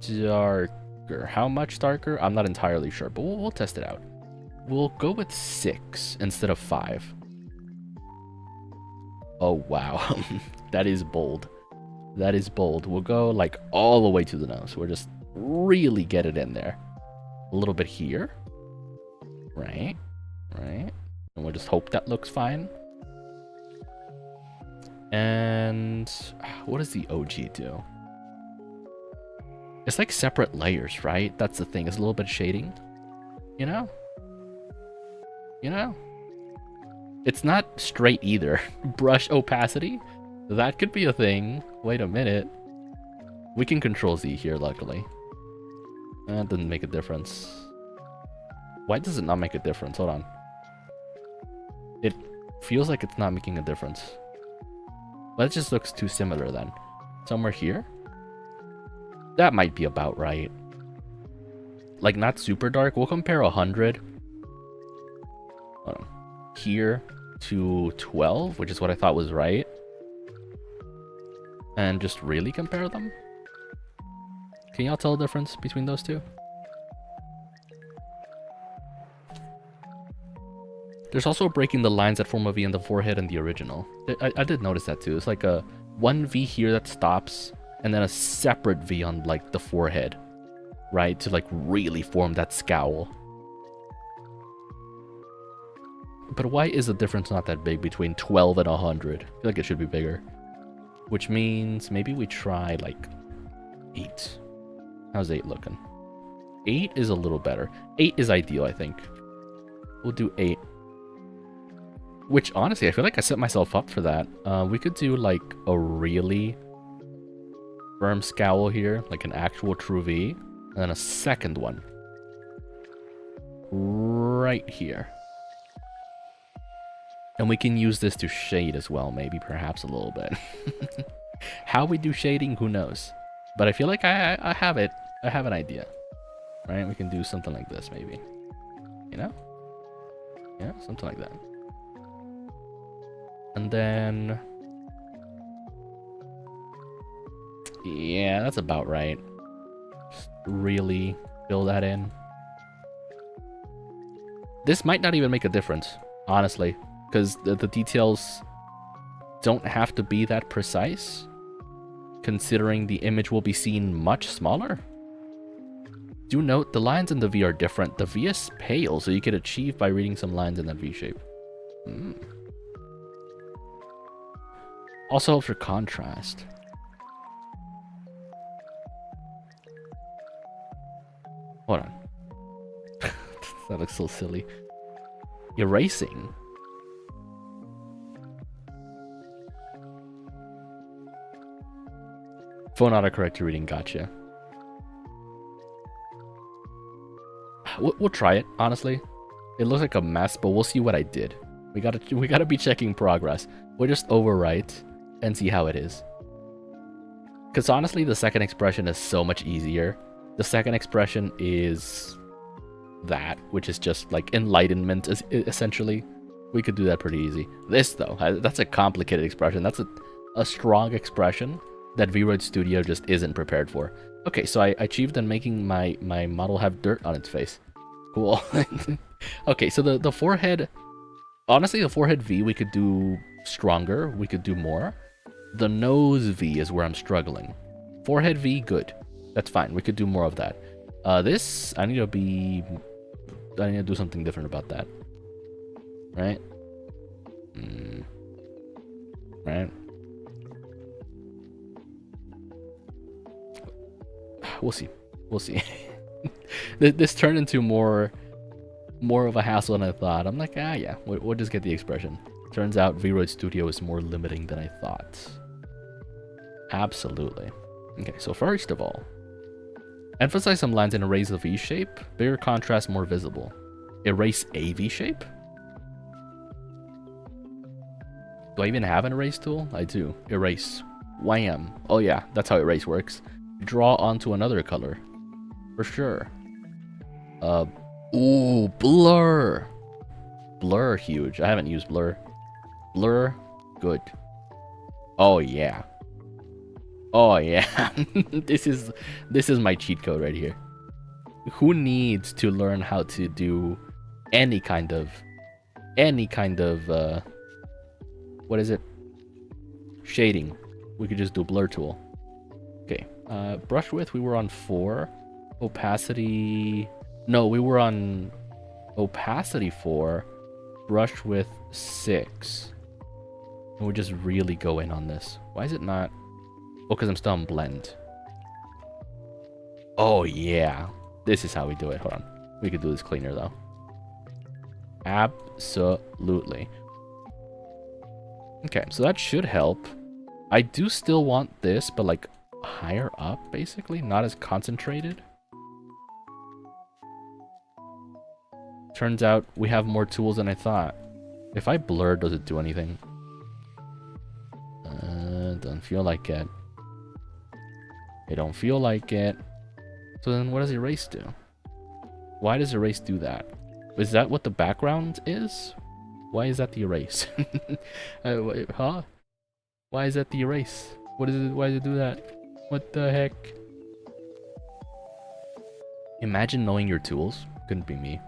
S1: Darker. How much darker? I'm not entirely sure, but we'll test it out. We'll go with 6 instead of 5. Oh, wow. That is bold. That is bold. We'll go like all the way to the nose. We'll just really get it in there. A little bit here. Right. Right. And we'll just hope that looks fine. And what does the OG do? It's like separate layers, right? That's the thing. It's a little bit of shading. You know? You know? It's not straight either. Brush opacity? That could be a thing. Wait a minute. We can control Z here, luckily. That doesn't make a difference. Why does it not make a difference? Hold on. It feels like it's not making a difference. But it just looks too similar then. Somewhere here? That might be about right. Like, not super dark. We'll compare 100. Hold on. Here to 12, which is what I thought was right. And just really compare them? Can y'all tell the difference between those two? There's also breaking the lines that form a V in the forehead in the original. I did notice that too. It's like a one V here that stops, and then a separate V on like the forehead, right? To like really form that scowl. But why is the difference not that big between 12 and 100? I feel like it should be bigger. Which means maybe we try like 8. How's 8 looking? 8 is a little better. 8 is ideal, I think. We'll do 8. Which, honestly, I feel like I set myself up for that. We could do, like, a really firm scowl here. Like an actual true V. And then a second one. Right here. And we can use this to shade as well, maybe, perhaps a little bit. How we do shading, who knows? But I feel like I have it. I have an idea. Right? We can do something like this, maybe. You know? Yeah, something like that. And then... yeah, that's about right. Just really fill that in. This might not even make a difference, honestly. Because the details don't have to be that precise. Considering the image will be seen much smaller. Do note, the lines in the V are different. The V is pale, so you could achieve by reading some lines in that V shape. Also helps for contrast. Hold on. That looks so silly. Erasing. Phone autocorrect to reading, gotcha. We'll try it, honestly. It looks like a mess, but we'll see what I did. We gotta be checking progress. We'll just overwrite and see how it is. Because honestly, the second expression is so much easier. The second expression is that, which is just like enlightenment, essentially. We could do that pretty easy. This, though, that's a complicated expression. That's a strong expression that VRoid Studio just isn't prepared for. Okay, so I achieved in making my model have dirt on its face. Cool. Okay, so the forehead Honestly, the forehead V we could do stronger. We could do more. The nose V is where I'm struggling. Forehead V, good. That's fine. We could do more of that. This, I need to do something different about that. Right? Right? We'll see. We'll see. This turned into more of a hassle than I thought. I'm like, yeah, we'll just get the expression. Turns out VRoid Studio is more limiting than I thought. Absolutely. Okay, so first of all, emphasize some lines and erase the V shape. Bigger contrast, more visible. Erase a V shape? Do I even have an erase tool? I do. Erase. Wham. Oh yeah, that's how erase works. Draw onto another color. For sure. Ooh, blur. Blur, huge. I haven't used blur. Blur, good. Oh yeah. Oh yeah. This is my cheat code right here. Who needs to learn how to do any kind of what is it? Shading. We could just do blur tool. Okay. Brush width, we were on 4. Opacity, no, we were on opacity 4. Brush width 6. And we just really go in on this. Why is it not? Oh, because I'm still on blend. Oh yeah, this is how we do it. Hold on, we could do this cleaner though. Absolutely. Okay, so that should help. I do still want this, but like higher up, basically, not as concentrated. Turns out we have more tools than I thought. If I blur, does it do anything? Doesn't feel like it. It don't feel like it. So then what does erase do? Why does erase do that? Is that what the background is? Why is that the erase? Huh? Why is that the erase? What is it? Why does it do that? What the heck? Imagine knowing your tools. Couldn't be me.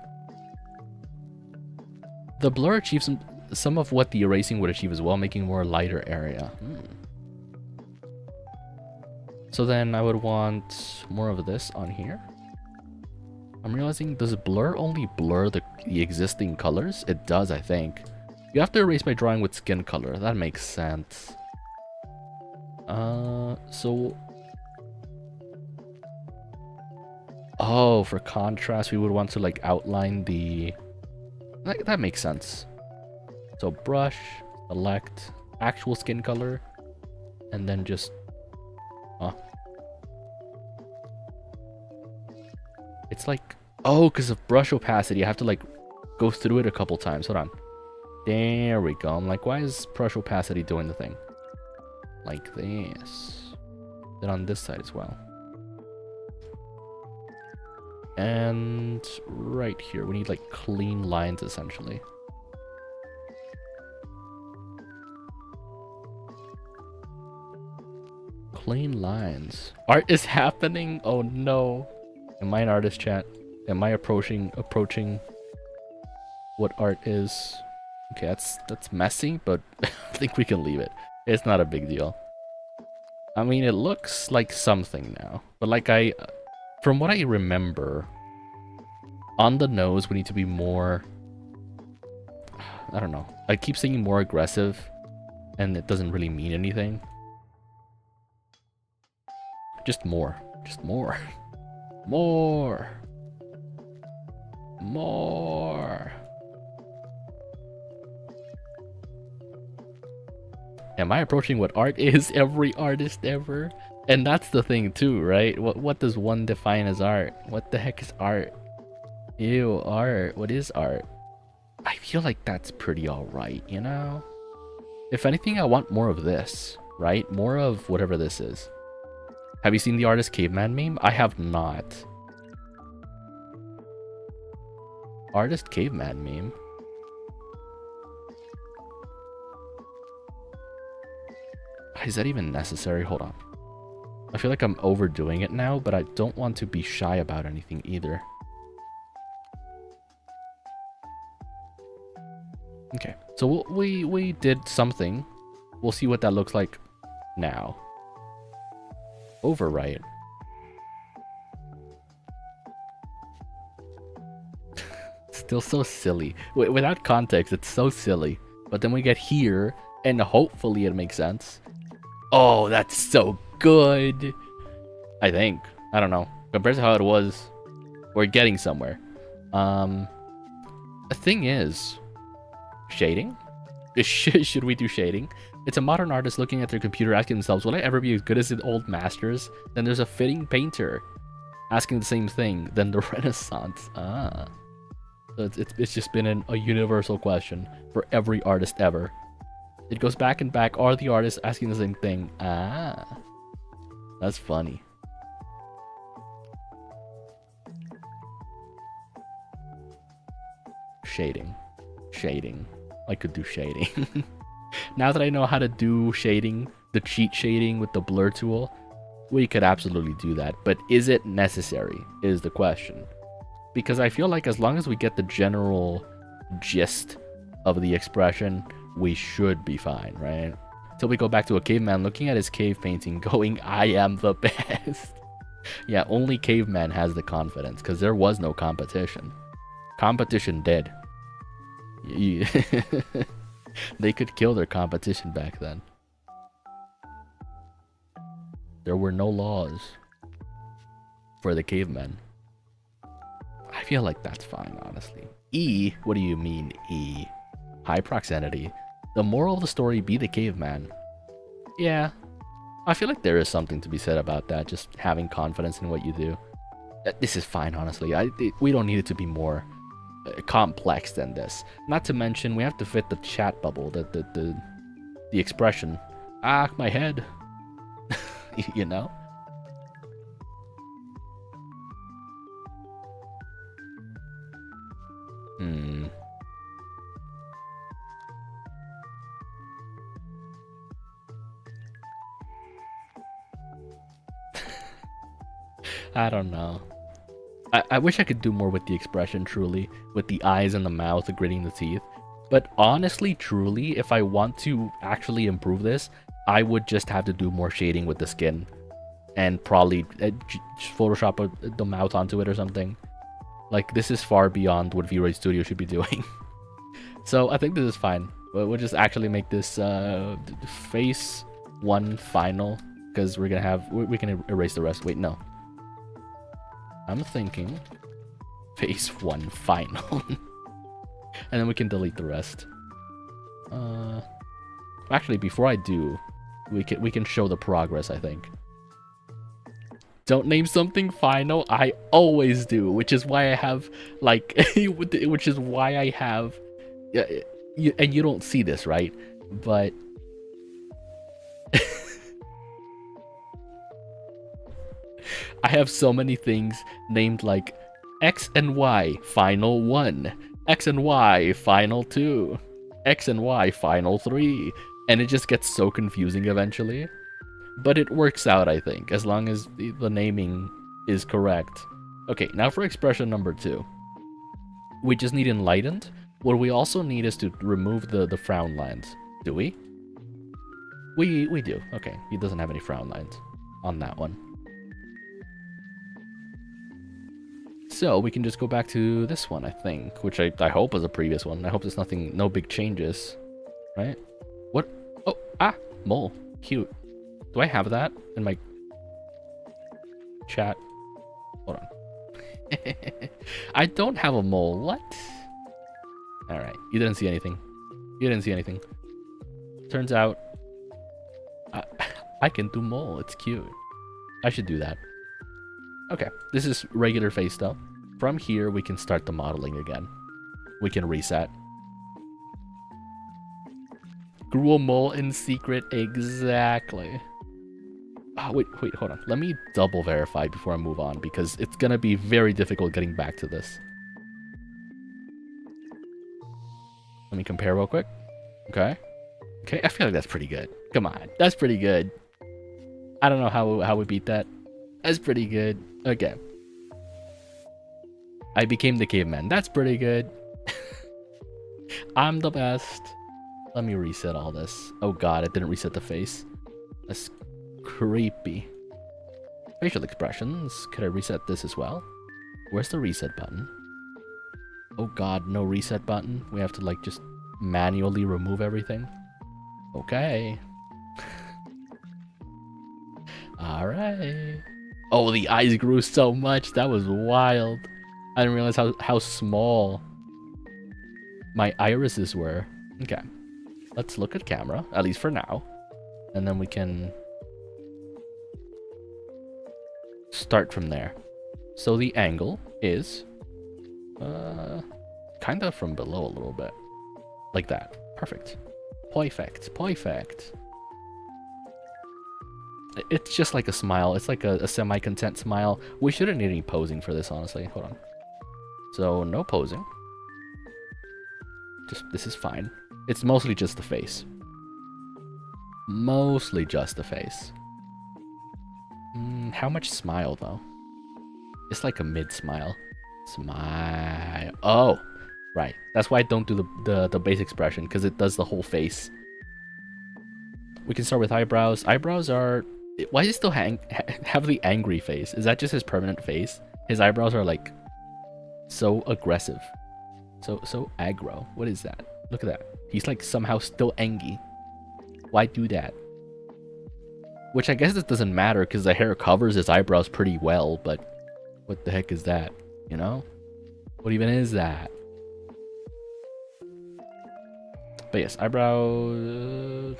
S1: The blur achieves some of what the erasing would achieve as well, making more lighter area. So then I would want more of this on here. I'm realizing, does blur only blur the existing colors? It does, I think. You have to erase by drawing with skin color. That makes sense. So... Oh, for contrast, we would want to like outline the... That makes sense. So brush, select, actual skin color, and then just... It's like... Oh, because of brush opacity, I have to like go through it a couple times. Hold on. There we go. I'm like, why is brush opacity doing the thing? Like this. Then on this side as well. And right here, we need like clean lines essentially. Clean lines. Art is happening. Oh no. Am I an artist, chat? Am I approaching what art is? Okay, that's messy, but I think we can leave it. It's not a big deal. I mean, it looks like something now, but like from what I remember, on the nose we need to be more, I don't know. I keep saying more aggressive, and it doesn't really mean anything. Just more. Just more. More. More. Am I approaching what art is? Every artist ever? And that's the thing too, right? What does one define as art? What the heck is art? Ew, art. What is art? I feel like that's pretty alright, you know? If anything, I want more of this, right? More of whatever this is. Have you seen the artist caveman meme? I have not. Artist caveman meme? Is that even necessary? Hold on. I feel like I'm overdoing it now, but I don't want to be shy about anything either. Okay. So we did something. We'll see what that looks like now. Overwrite. Still so silly. Without context, it's so silly. But then we get here, and hopefully it makes sense. Oh, that's so good. I think. I don't know. Compared to how it was, we're getting somewhere. The thing is, shading? Should we do shading? It's a modern artist looking at their computer asking themselves, will I ever be as good as the old masters? Then there's a fitting painter asking the same thing. Then the Renaissance. Ah. So it's just been a universal question for every artist ever. It goes back and back. Are the artists asking the same thing? Ah. That's funny. Shading. Shading. I could do shading. Now that I know how to do shading, the cheat shading with the blur tool, we could absolutely do that. But is it necessary is the question. Because I feel like as long as we get the general gist of the expression, we should be fine, right? Till we go back to a caveman looking at his cave painting going, I am the best. Yeah, only caveman has the confidence because there was no competition. Competition dead. They could kill their competition back then. There were no laws for the cavemen. I feel like that's fine, honestly. E? What do you mean, E? High proximity. The moral of the story, be the caveman. Yeah. I feel like there is something to be said about that, just having confidence in what you do. This is fine, honestly. We don't need it to be more complex than this. Not to mention, we have to fit the chat bubble, the expression. Ah, my head. You know? I don't know. I wish I could do more with the expression, truly. With the eyes and the mouth, the gritting the teeth. But honestly, truly, if I want to actually improve this, I would just have to do more shading with the skin. And probably Photoshop the mouth onto it or something. Like, this is far beyond what V-Ray Studio should be doing. So, I think this is fine. We'll just actually make this face 1 final. Because we're gonna have... We can erase the rest. Wait, no. I'm thinking phase 1 final. And then we can delete the rest. Actually, before I do, we can show the progress, I think. Don't name something final. I always do, which is why I have, like, which is why I have, and you don't see this, right? But I have so many things named like X and Y final 1, X and Y final 2, X and Y final 3, and it just gets so confusing eventually. But it works out, I think, as long as the naming is correct. Okay, now for expression number 2. We just need enlightened. What we also need is to remove the frown lines. Do we? We do. Okay, he doesn't have any frown lines on that one. So we can just go back to this one, I think, which I hope was a previous one. I hope there's no big changes, right? What? Oh, mole. Cute. Do I have that in my chat? Hold on. I don't have a mole. What? All right. You didn't see anything. You didn't see anything. Turns out I can do mole. It's cute. I should do that. Okay. This is regular face though. From here, we can start the modeling again. We can reset. Grew a mole in secret. Exactly. Oh, wait, hold on. Let me double verify before I move on, because it's gonna be very difficult getting back to this. Let me compare real quick. Okay. Okay, I feel like that's pretty good. Come on, that's pretty good. I don't know how we beat that. That's pretty good. Okay. I became the caveman. That's pretty good. I'm the best. Let me reset all this. Oh god, it didn't reset the face. That's creepy. Facial expressions. Could I reset this as well? Where's the reset button? Oh god, no reset button. We have to like just manually remove everything. Okay. Alright. Oh, the eyes grew so much. That was wild. I didn't realize how small my irises were. Okay. Let's look at camera, at least for now. And then we can start from there. So the angle is kind of from below a little bit. Like that. Perfect. Perfect. Perfect. It's just like a smile. It's like a semi-content smile. We shouldn't need any posing for this, honestly. Hold on. So, no posing. This is fine. It's mostly just the face. Mostly just the face. How much smile, though? It's like a mid-smile. Smile. Oh! Right. That's why I don't do the base expression, because it does the whole face. We can start with eyebrows. Eyebrows are... Why does he still have the angry face? Is that just his permanent face? His eyebrows are like so aggressive. So aggro. What is that? Look at that. He's like somehow still angry. Why do that? Which I guess it doesn't matter because the hair covers his eyebrows pretty well, but what the heck is that? You know? What even is that? But yes, eyebrow...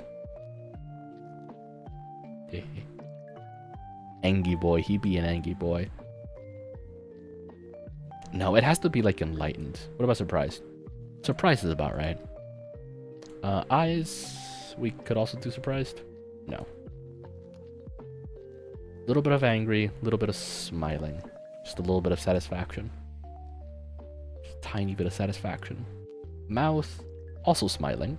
S1: Angry boy, he be an angry boy. No, it has to be like enlightened. What about surprised? Surprised is about right. Eyes, we could also do surprised. No. A little bit of angry, a little bit of smiling. Just a little bit of satisfaction. Just a tiny bit of satisfaction. Mouth, also smiling.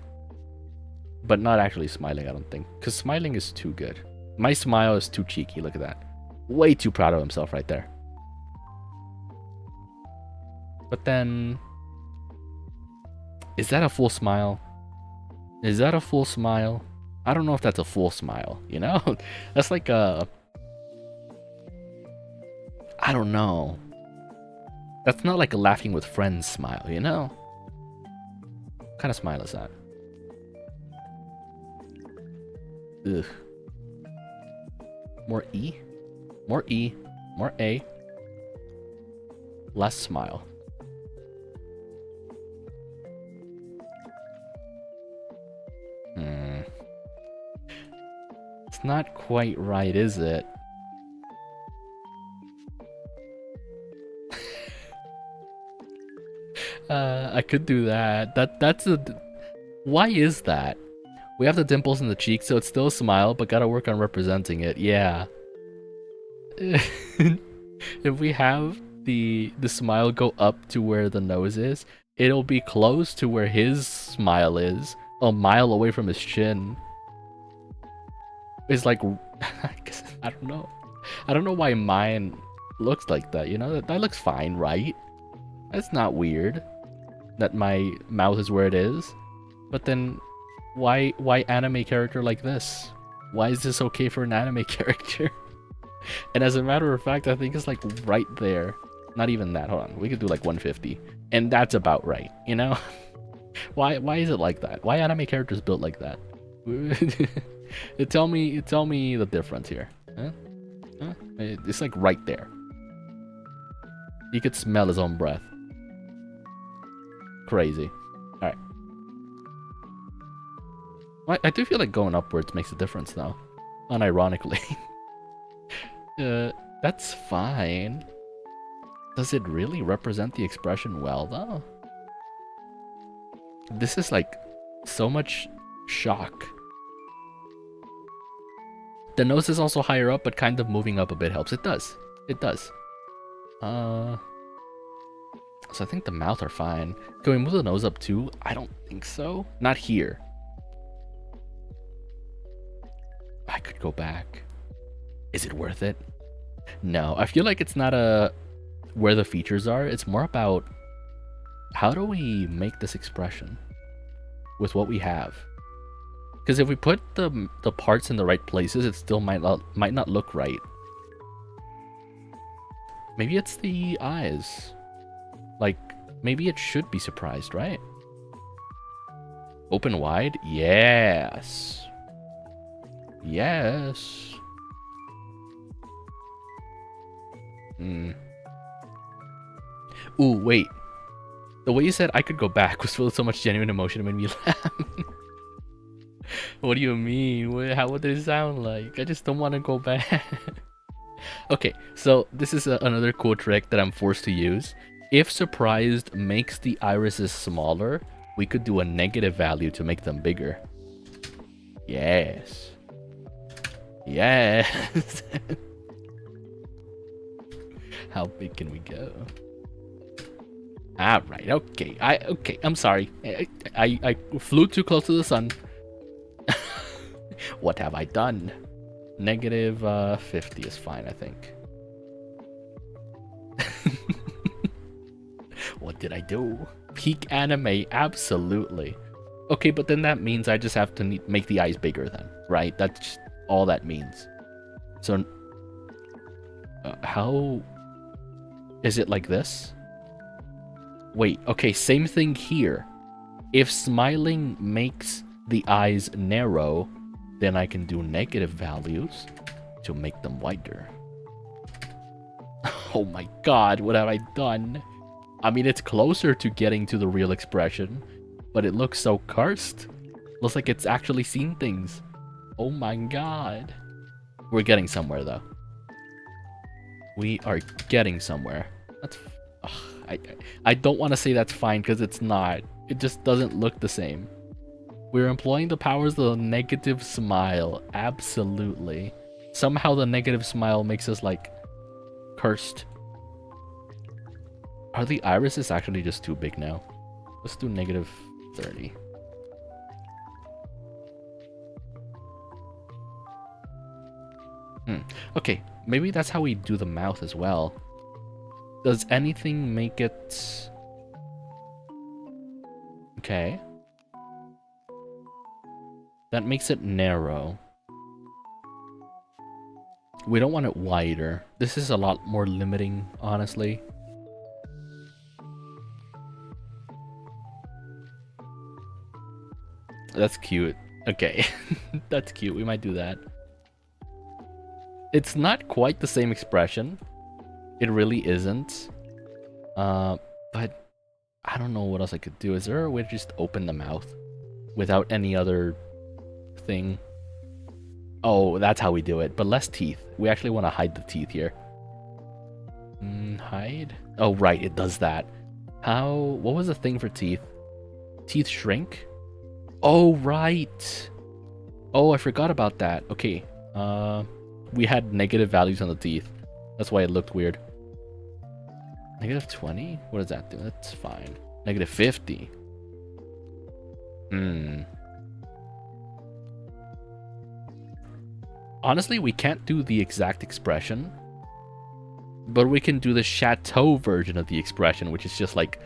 S1: But not actually smiling, I don't think. Because smiling is too good. My smile is too cheeky, look at that. Way too proud of himself right there. But then... Is that a full smile? Is that a full smile? I don't know if that's a full smile, you know? That's like a... I don't know. That's not like a laughing with friends smile, you know? What kind of smile is that? Ugh. More E? More E. More A. Less smile. It's not quite right, is it? I could do that. That's a... Why is that? We have the dimples in the cheeks, so it's still a smile, but gotta work on representing it. Yeah. If we have the smile go up to where the nose is, it'll be close to where his smile is, a mile away from his chin. It's like... I don't know. I don't know why mine looks like that, you know? That looks fine, right? That's not weird that my mouth is where it is. But then... Why anime character like this? Why is this okay for an anime character? And as a matter of fact, I think it's like right there. Not even that. Hold on. We could do like 150. And that's about right, you know? Why is it like that? Why anime characters built like that? Tell me the difference here. Huh? Huh? It's like right there. He could smell his own breath. Crazy. Alright. I do feel like going upwards makes a difference, though. Unironically. That's fine. Does it really represent the expression well, though? This is like so much shock. The nose is also higher up, but kind of moving up a bit helps. It does. It does. So I think the mouth are fine. Can we move the nose up too? I don't think so. Not here. I could go back. Is it worth it? No, I feel like it's not a where the features are. It's more about how do we make this expression? with what we have. Because if we put the parts in the right places, it still might not look right. Maybe it's the eyes. Like, maybe it should be surprised, right? Open wide? Yes. Yes. Ooh, wait. The way you said I could go back was filled with so much genuine emotion, it made me laugh. What do you mean? How would it sound like? I just don't want to go back. Okay, so this is another cool trick that I'm forced to use. If surprised makes the irises smaller, we could do a negative value to make them bigger. Yes. Yes. How big can we go? All right. Okay. I'm sorry. I flew too close to the sun. What have I done? Negative 50 is fine, I think. What did I do? Peak anime, absolutely. Okay, but then that means I just have to make the eyes bigger then, right? That's just all that means. So, how is it like this? Wait, okay, same thing here. If smiling makes the eyes narrow, then I can do negative values to make them wider. Oh my god, what have I done? I mean, it's closer to getting to the real expression, but it looks so cursed. Looks like it's actually seen things. Oh my god. We're getting somewhere, though. We are getting somewhere. That's... I don't want to say that's fine, because it's not. It just doesn't look the same. We're employing the powers of the negative smile. Absolutely. Somehow the negative smile makes us, like, cursed. Are the irises actually just too big now? Let's do negative 30. Okay, maybe that's how we do the mouth as well. Does anything make it... Okay. That makes it narrow. We don't want it wider. This is a lot more limiting, honestly. That's cute. Okay. That's cute. We might do that. It's not quite the same expression. It really isn't. But I don't know what else I could do. Is there a way to just open the mouth without any other thing? Oh, that's how we do it. But less teeth. We actually want to hide the teeth here. Hide? Oh, right. It does that. How? What was the thing for teeth? Teeth shrink? Oh, right. Oh, I forgot about that. Okay. We had negative values on the teeth. That's why it looked weird. Negative 20? What does that do? That's fine. Negative 50. Honestly, we can't do the exact expression, but we can do the Chateau version of the expression, which is just like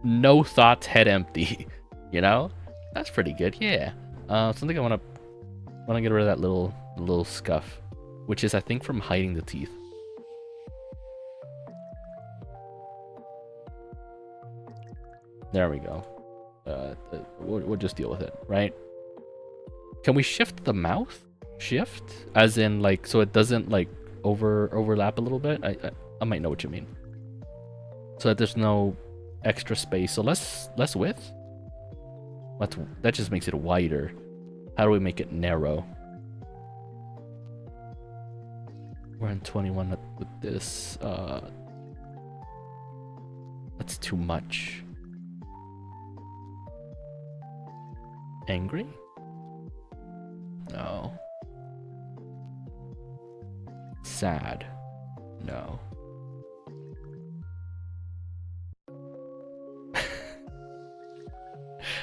S1: no thoughts, head empty. You know? That's pretty good. Yeah. Something I want to get rid of that little scuff, which is I think from hiding the teeth. There we go. We'll just deal with it, right? Can we shift the mouth? Shift? As in, like, so it doesn't, like, overlap a little bit? I might know what you mean. So that there's no extra space. So less width? That just makes it wider. How do we make it narrow? We're in 21 with this. That's too much. Angry? No. Sad? No.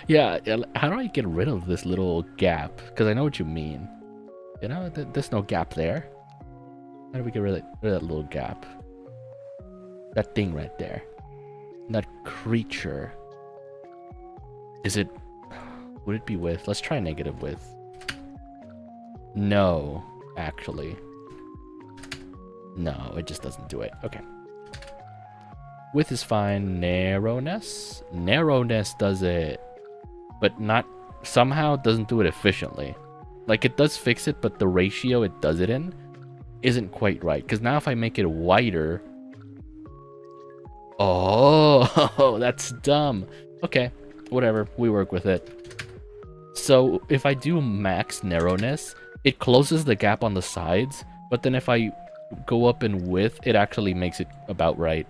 S1: Yeah, how do I get rid of this little gap? Because I know what you mean. You know, there's no gap there. How do we get rid of that little gap? That thing right there. That creature. Is it... Would it be width? Let's try negative width. No, actually. No, it just doesn't do it. Okay. Width is fine. Narrowness? Narrowness does it, but not... Somehow doesn't do it efficiently. Like, it does fix it, but the ratio it does it in isn't quite right. Because now if I make it wider... Oh, that's dumb. Okay, whatever. We work with it. So, if I do max narrowness, it closes the gap on the sides. But then if I go up in width, it actually makes it about right.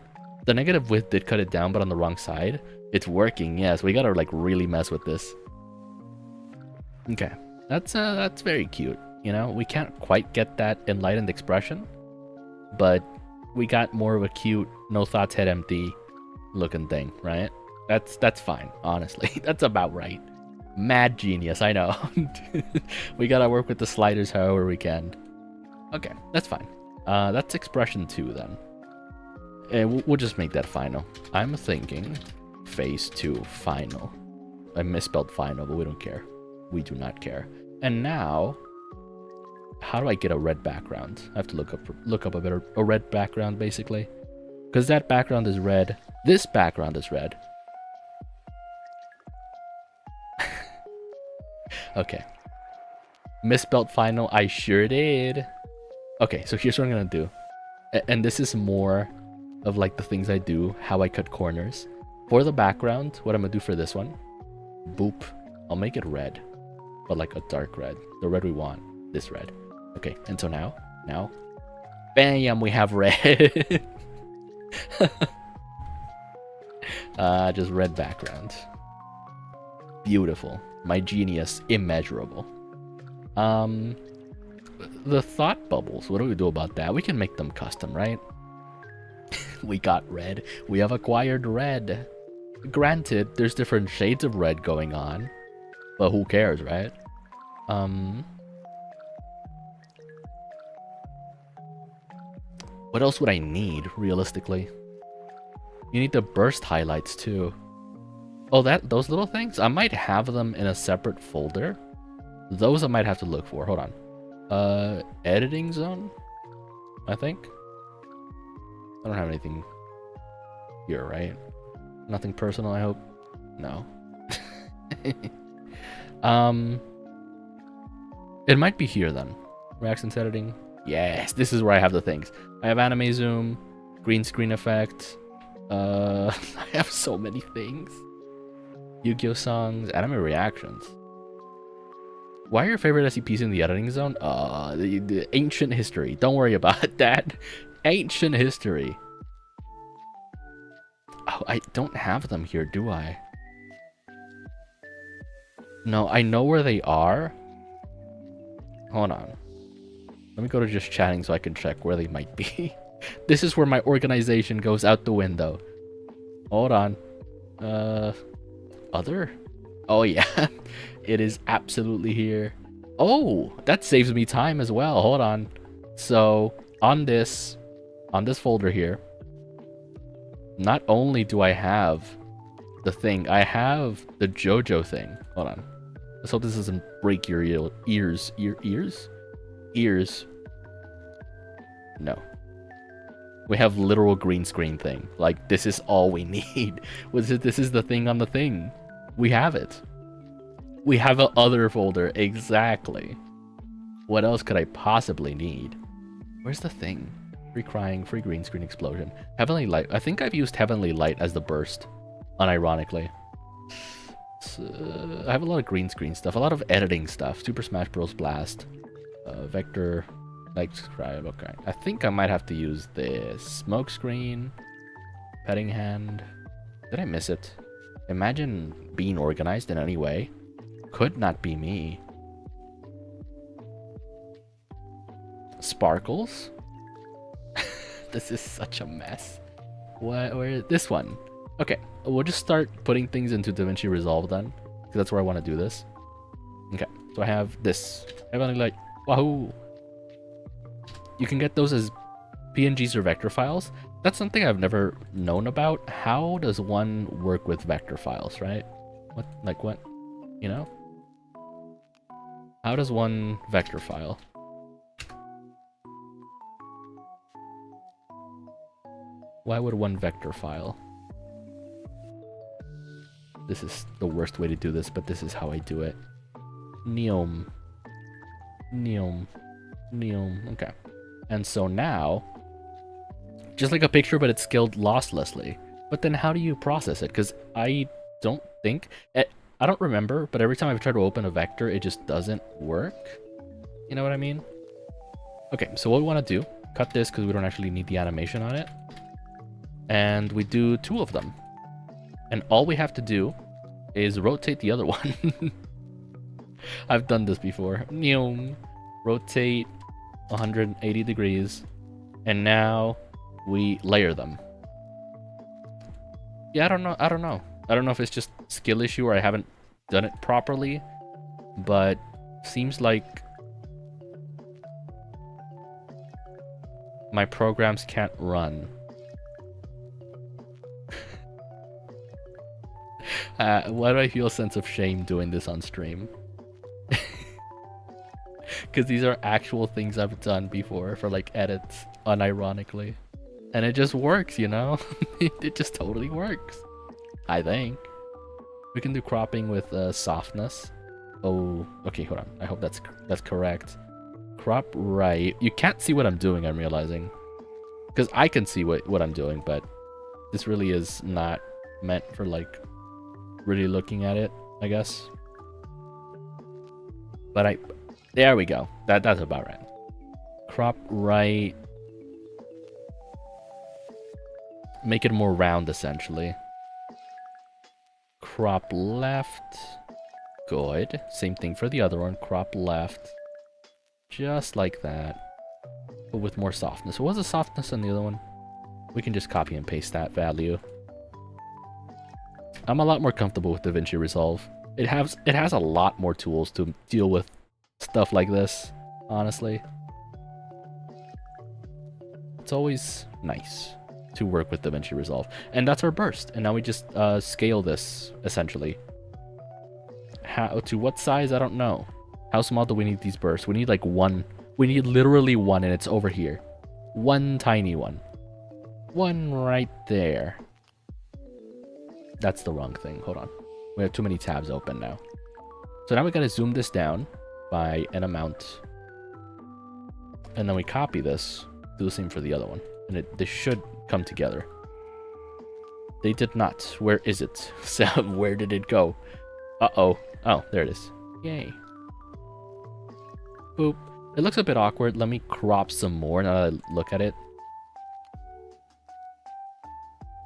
S1: The negative width did cut it down, but on the wrong side. It's working, yes. We gotta, like, really mess with this. Okay. That's very cute. You know, we can't quite get that enlightened expression, but we got more of a cute, no thoughts, head empty looking thing, right? That's fine, honestly. That's about right. Mad genius, I know. We gotta work with the sliders however we can. Okay, that's fine. That's expression 2 then. And we'll just make that final. I'm thinking phase 2 final. I misspelled final, but we don't care. We do not care. And now, how do I get a red background? I have to look up a red background, basically. Because that background is red. This background is red. Okay. Misspelled final, I sure did. Okay, so here's what I'm gonna do. And this is more of like the things I do, how I cut corners. For the background, what I'm gonna do for this one, boop, I'll make it red. But like a dark red. The red we want. This red. Okay, and so now, bam, we have red. Just red background. Beautiful. My genius, immeasurable. The thought bubbles, what do we do about that? We can make them custom, right? We got red. We have acquired red. Granted, there's different shades of red going on, but who cares, right? What else would I need, realistically? You need the burst highlights, too. Oh, those little things? I might have them in a separate folder. Those I might have to look for. Hold on. Editing zone? I think? I don't have anything here, right? Nothing personal, I hope? No. It might be here, then. Reactions editing? Yes, this is where I have the things. I have anime zoom, green screen effect. I have so many things. Yu-Gi-Oh songs, anime reactions. Why are your favorite SCPs in the editing zone? The ancient history. Don't worry about that. Ancient history. Oh, I don't have them here, do I? No, I know where they are. Hold on. Let me go to just chatting so I can check where they might be. This is where my organization goes out the window. Hold on. Other? Oh, yeah. It is absolutely here. Oh, that saves me time as well. Hold on. So, on this folder here, not only do I have the thing, I have the JoJo thing. Hold on. Let's hope this doesn't break your ears. Ears. No. We have literal green screen thing. Like, this is all we need. This is the thing on the thing. We have it. We have a other folder. Exactly. What else could I possibly need? Where's the thing? Free crying, free green screen explosion. Heavenly light. I think I've used heavenly light as the burst. Unironically. I have a lot of green screen stuff. A lot of editing stuff. Super Smash Bros. Blast. Vector. Like, subscribe. Okay. I think I might have to use this. Smoke screen. Petting hand. Did I miss it? Imagine being organized in any way. Could not be me. Sparkles? This is such a mess. Where this one? Okay, we'll just start putting things into DaVinci Resolve then, because that's where I want to do this. Okay, so I have this. Heavenly Light. Wahoo! You can get those as PNGs or vector files. That's something I've never known about. How does one work with vector files, right? What? You know? How does one vector file? Why would one vector file? This is the worst way to do this, but this is how I do it. Neom. Neom. Neom. Okay. And so now, just like a picture, but it's scaled losslessly. But then how do you process it? Because I don't think... I don't remember, but every time I've tried to open a vector, it just doesn't work. You know what I mean? Okay, so what we want to do, cut this because we don't actually need the animation on it. And we do 2 of them. And all we have to do is rotate the other one. I've done this before. Rotate 180 degrees. And now we layer them. Yeah, I don't know. I don't know if it's just skill issue or I haven't done it properly. But seems like my programs can't run. Why do I feel a sense of shame doing this on stream? Because these are actual things I've done before for like edits, unironically. And it just works, you know? It just totally works. I think. We can do cropping with softness. Oh, okay, hold on. I hope that's correct. Crop right. You can't see what I'm doing, I'm realizing. Because I can see what I'm doing, but this really is not meant for like really looking at it, I guess. But there we go. That's about right. Crop right. Make it more round, essentially. Crop left. Good. Same thing for the other one. Crop left. Just like that. But with more softness. What was the softness on the other one? We can just copy and paste that value. I'm a lot more comfortable with DaVinci Resolve. It has a lot more tools to deal with stuff like this, honestly. It's always nice to work with DaVinci Resolve. And that's our burst. And now we just scale this, essentially. How to what size? I don't know. How small do we need these bursts? We need like one. We need literally one, and it's over here. One tiny one. One right there. That's the wrong thing. Hold on. We have too many tabs open now. So now we gotta zoom this down by an amount. And then we copy this. Do the same for the other one. And this should come together. They did not. Where is it? So where did it go? Uh-oh. Oh, there it is. Yay. Boop. It looks a bit awkward. Let me crop some more now that I look at it.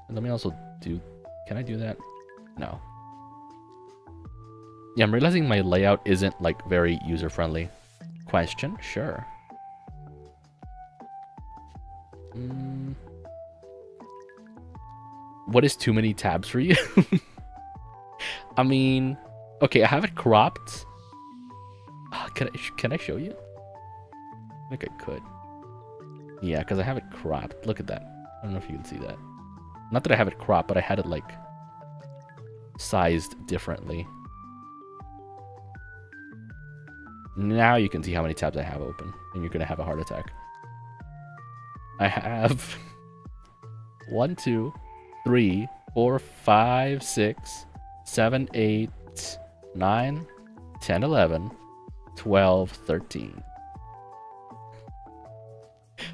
S1: And let me also do... Can I do that? No. Yeah, I'm realizing my layout isn't like very user-friendly. Question? Sure. What is too many tabs for you? I mean, okay, I have it cropped. Can I show you? I think I could. Yeah, because I have it cropped. Look at that. I don't know if you can see that. Not that I have it cropped, but I had it like sized differently. Now you can see how many tabs I have open, and you're gonna have a heart attack. I have 1, 2, 3, 4, 5, 6, 7, 8, 9, 10, 11, 12, 13.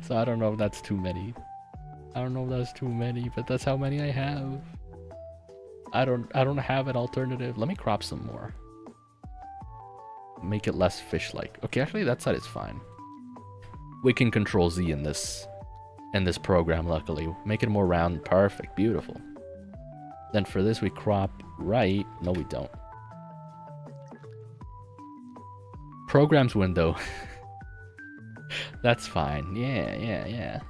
S1: So I don't know if that's too many. I don't know if that's too many, but that's how many I have. I don't have an alternative. Let me crop some more. Make it less fish-like. Okay, actually that side is fine. We can control Z in this program, luckily. Make it more round. Perfect. Beautiful. Then for this we crop right. No, we don't. Programs window. That's fine. Yeah.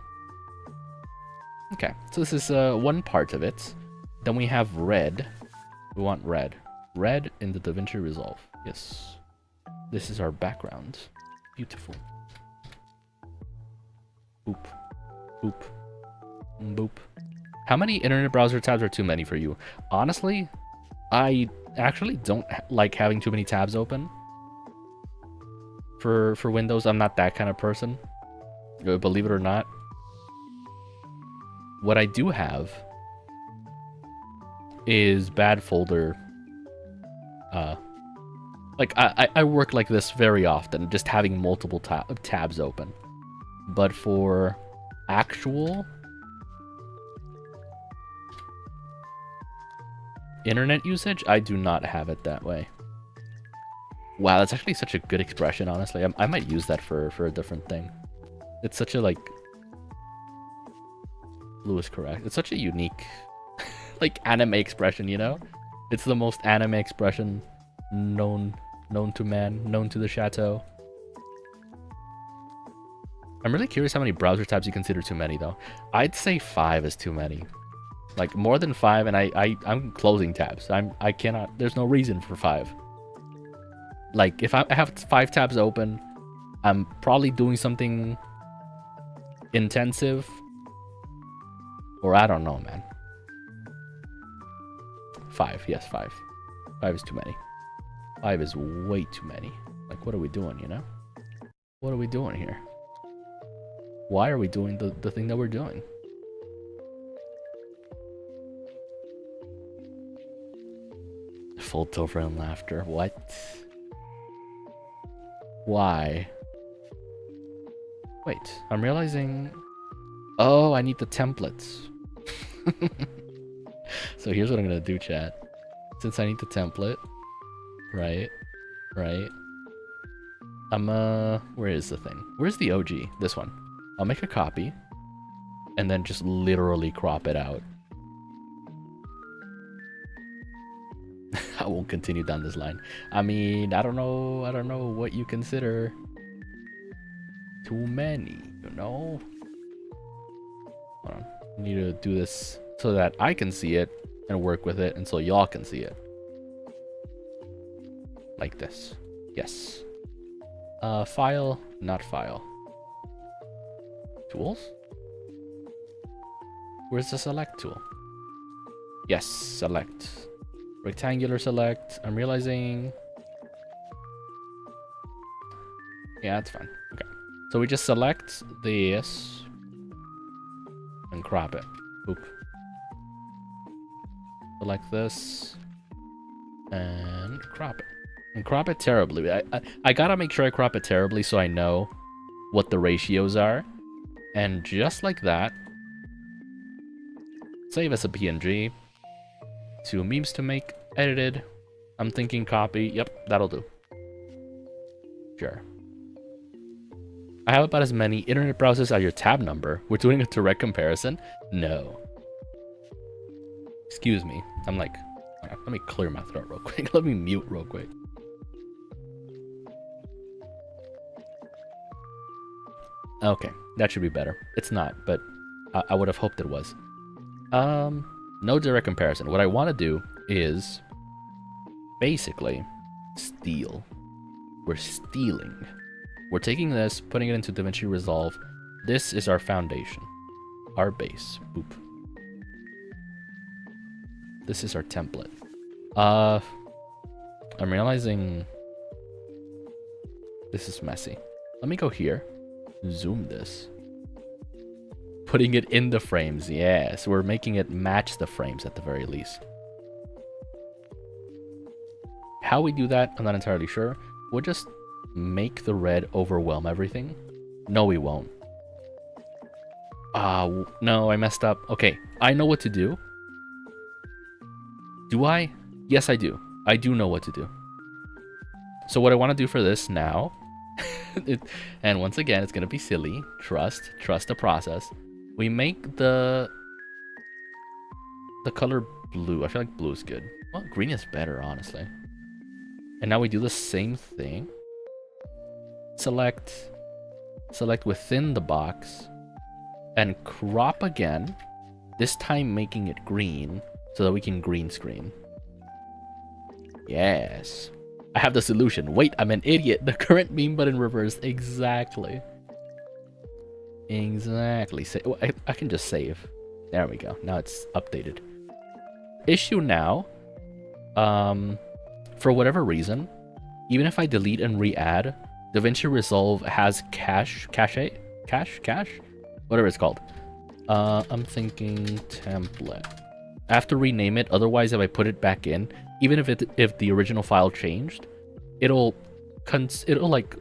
S1: Okay, so this is one part of it. Then we have red. We want red. Red in the DaVinci Resolve. Yes. This is our background. Beautiful. Boop. Boop. Boop. How many internet browser tabs are too many for you? Honestly, I actually don't like having too many tabs open. for Windows. I'm not that kind of person, believe it or not. What I do have is bad folder. Like I work like this very often, just having multiple tabs open. But for actual internet usage, I do not have it that way. Wow, that's actually such a good expression, honestly. I might use that for a different thing. It's such a, like... Lou is correct. It's such a unique, like, anime expression, you know? It's the most anime expression known to man, known to the Chateau. I'm really curious how many browser tabs you consider too many, though. I'd say 5 is too many. Like, more than 5, and I'm closing tabs. I cannot... There's no reason for 5. Like, if I have 5 tabs open, I'm probably doing something intensive. Or I don't know, man. 5, yes, 5. 5 is too many. 5 is way too many. Like, what are we doing, you know? What are we doing here? Why are we doing the thing that we're doing? Full over and laughter. What? Why? Wait, I'm realizing... Oh, I need the templates. So here's what I'm gonna do, chat. Since I need the template, right, where is the thing? Where's the OG? This one. I'll make a copy, and then just literally crop it out. I won't continue down this line. I mean, I don't know what you consider too many, you know? Hold on. I need to do this so that I can see it and work with it, and so y'all can see it. Like this. Yes. File, not file. Tools? Where's the select tool? Yes, select. Rectangular select. I'm realizing... Yeah, that's fine. Okay. So we just select this and crop it. Oop. Select this and crop it. And crop it terribly. I gotta make sure I crop it terribly so I know what the ratios are. And just like that, save as a PNG. 2 memes to make, edited. I'm thinking copy. Yep, that'll do. Sure. I have about as many internet browsers as your tab number. We're doing a direct comparison? No. Excuse me. I'm like, let me clear my throat real quick. Let me mute real quick. Okay, that should be better. It's not, but I would have hoped it was. No direct comparison. What I want to do is basically steal. We're stealing. We're taking this, putting it into DaVinci Resolve. This is our foundation, our base. Boop. This is our template. I'm realizing this is messy. Let me go here. Zoom this. Putting it in the frames. Yeah, so we're making it match the frames at the very least. How we do that, I'm not entirely sure. We'll just make the red overwhelm everything. No, we won't. No, I messed up. Okay, I know what to do. Do I? Yes, I do. I do know what to do. So what I want to do for this now, and once again, it's going to be silly. Trust the process. We make the color blue. I feel like blue is good. Well, green is better, honestly. And now we do the same thing. Select within the box and crop again, this time making it green so that we can green screen. Yes, I have the solution. Wait, I'm an idiot. The current meme button reversed. Exactly. I can just save. There we go. Now it's updated. Issue now, for whatever reason, even if I delete and re-add, DaVinci Resolve has cache, whatever it's called. I'm thinking template. I have to rename it. Otherwise, if I put it back in, even if the original file changed, it'll like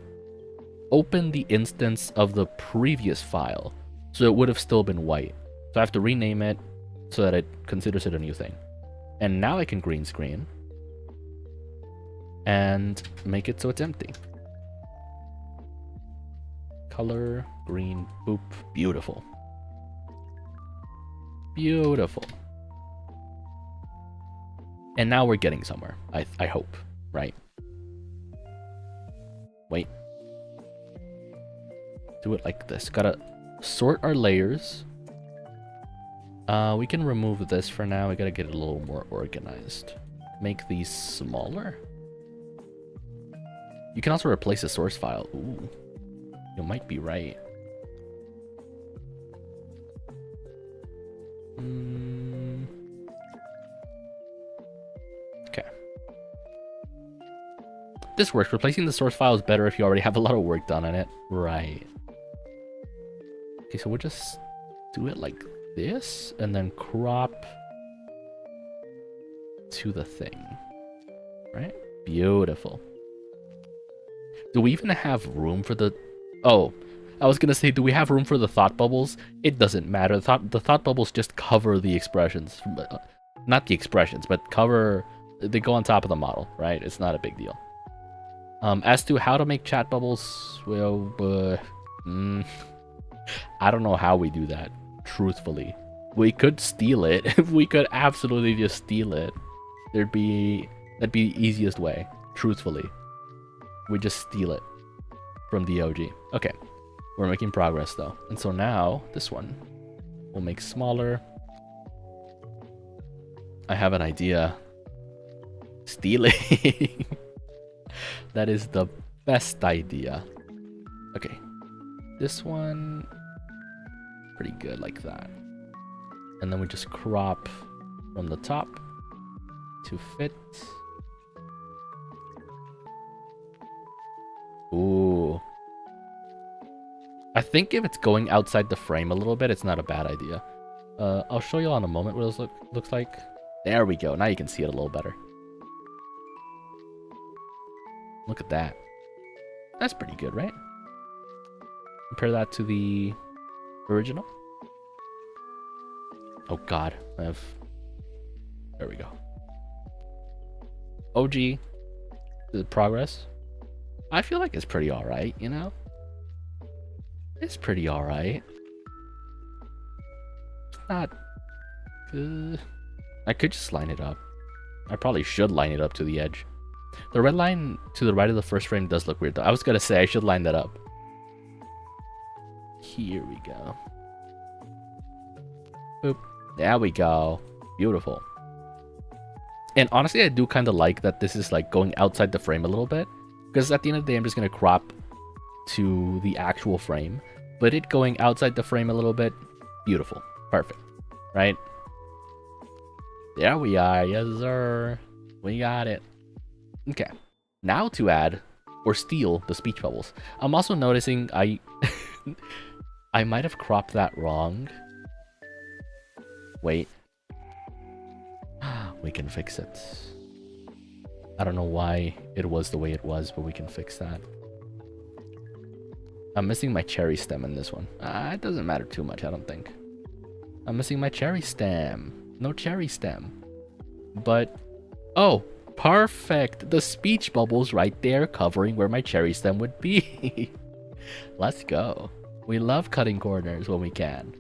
S1: open the instance of the previous file, so it would have still been white. So I have to rename it so that it considers it a new thing. And now I can green screen and make it so it's empty. Color, green, boop, beautiful. Beautiful. And now we're getting somewhere, I hope, right? Wait. Do it like this. Gotta sort our layers. We can remove this for now. We gotta get it a little more organized. Make these smaller. You can also replace the source file. Ooh, you might be right. Okay. This works. Replacing the source file is better if you already have a lot of work done on it. Right. Okay, so we'll just do it like this and then crop to the thing. Right? Beautiful. Do we even have room for the... Oh, I was gonna say, do we have room for the thought bubbles? It doesn't matter. The thought bubbles just cover the expressions. Not the expressions, but cover... They go on top of the model, right? It's not a big deal. As to how to make chat bubbles, well, I don't know how we do that, truthfully. We could steal it. We could absolutely just steal it. That'd be the easiest way, truthfully. We just steal it from the OG. Okay, we're making progress though. And so now this one we'll make smaller. I have an idea. Stealing. That is the best idea. Okay, this one pretty good like that. And then we just crop from the top to fit. Ooh. I think if it's going outside the frame a little bit, it's not a bad idea. I'll show you in a moment what it looks like. There we go. Now you can see it a little better. Look at that. That's pretty good, right? Compare that to the original. Oh god. There we go. OG. The progress. I feel like it's pretty alright, you know? It's pretty alright. It's not good. I could just line it up. I probably should line it up to the edge. The red line to the right of the first frame does look weird though. I was gonna say I should line that up. Here we go. Boop. There we go. Beautiful. And honestly, I do kind of like that this is like going outside the frame a little bit. Because at the end of the day, I'm just going to crop to the actual frame. But it going outside the frame a little bit, beautiful. Perfect. Right? There we are. Yes, sir. We got it. Okay. Now to add or steal the speech bubbles. I'm also noticing I might have cropped that wrong. Wait. We can fix it. I don't know why it was the way it was, but we can fix that. I'm missing my cherry stem in this one. It doesn't matter too much, I don't think. I'm missing my cherry stem. No cherry stem. But, oh, perfect. The speech bubbles right there covering where my cherry stem would be. Let's go. We love cutting corners when we can.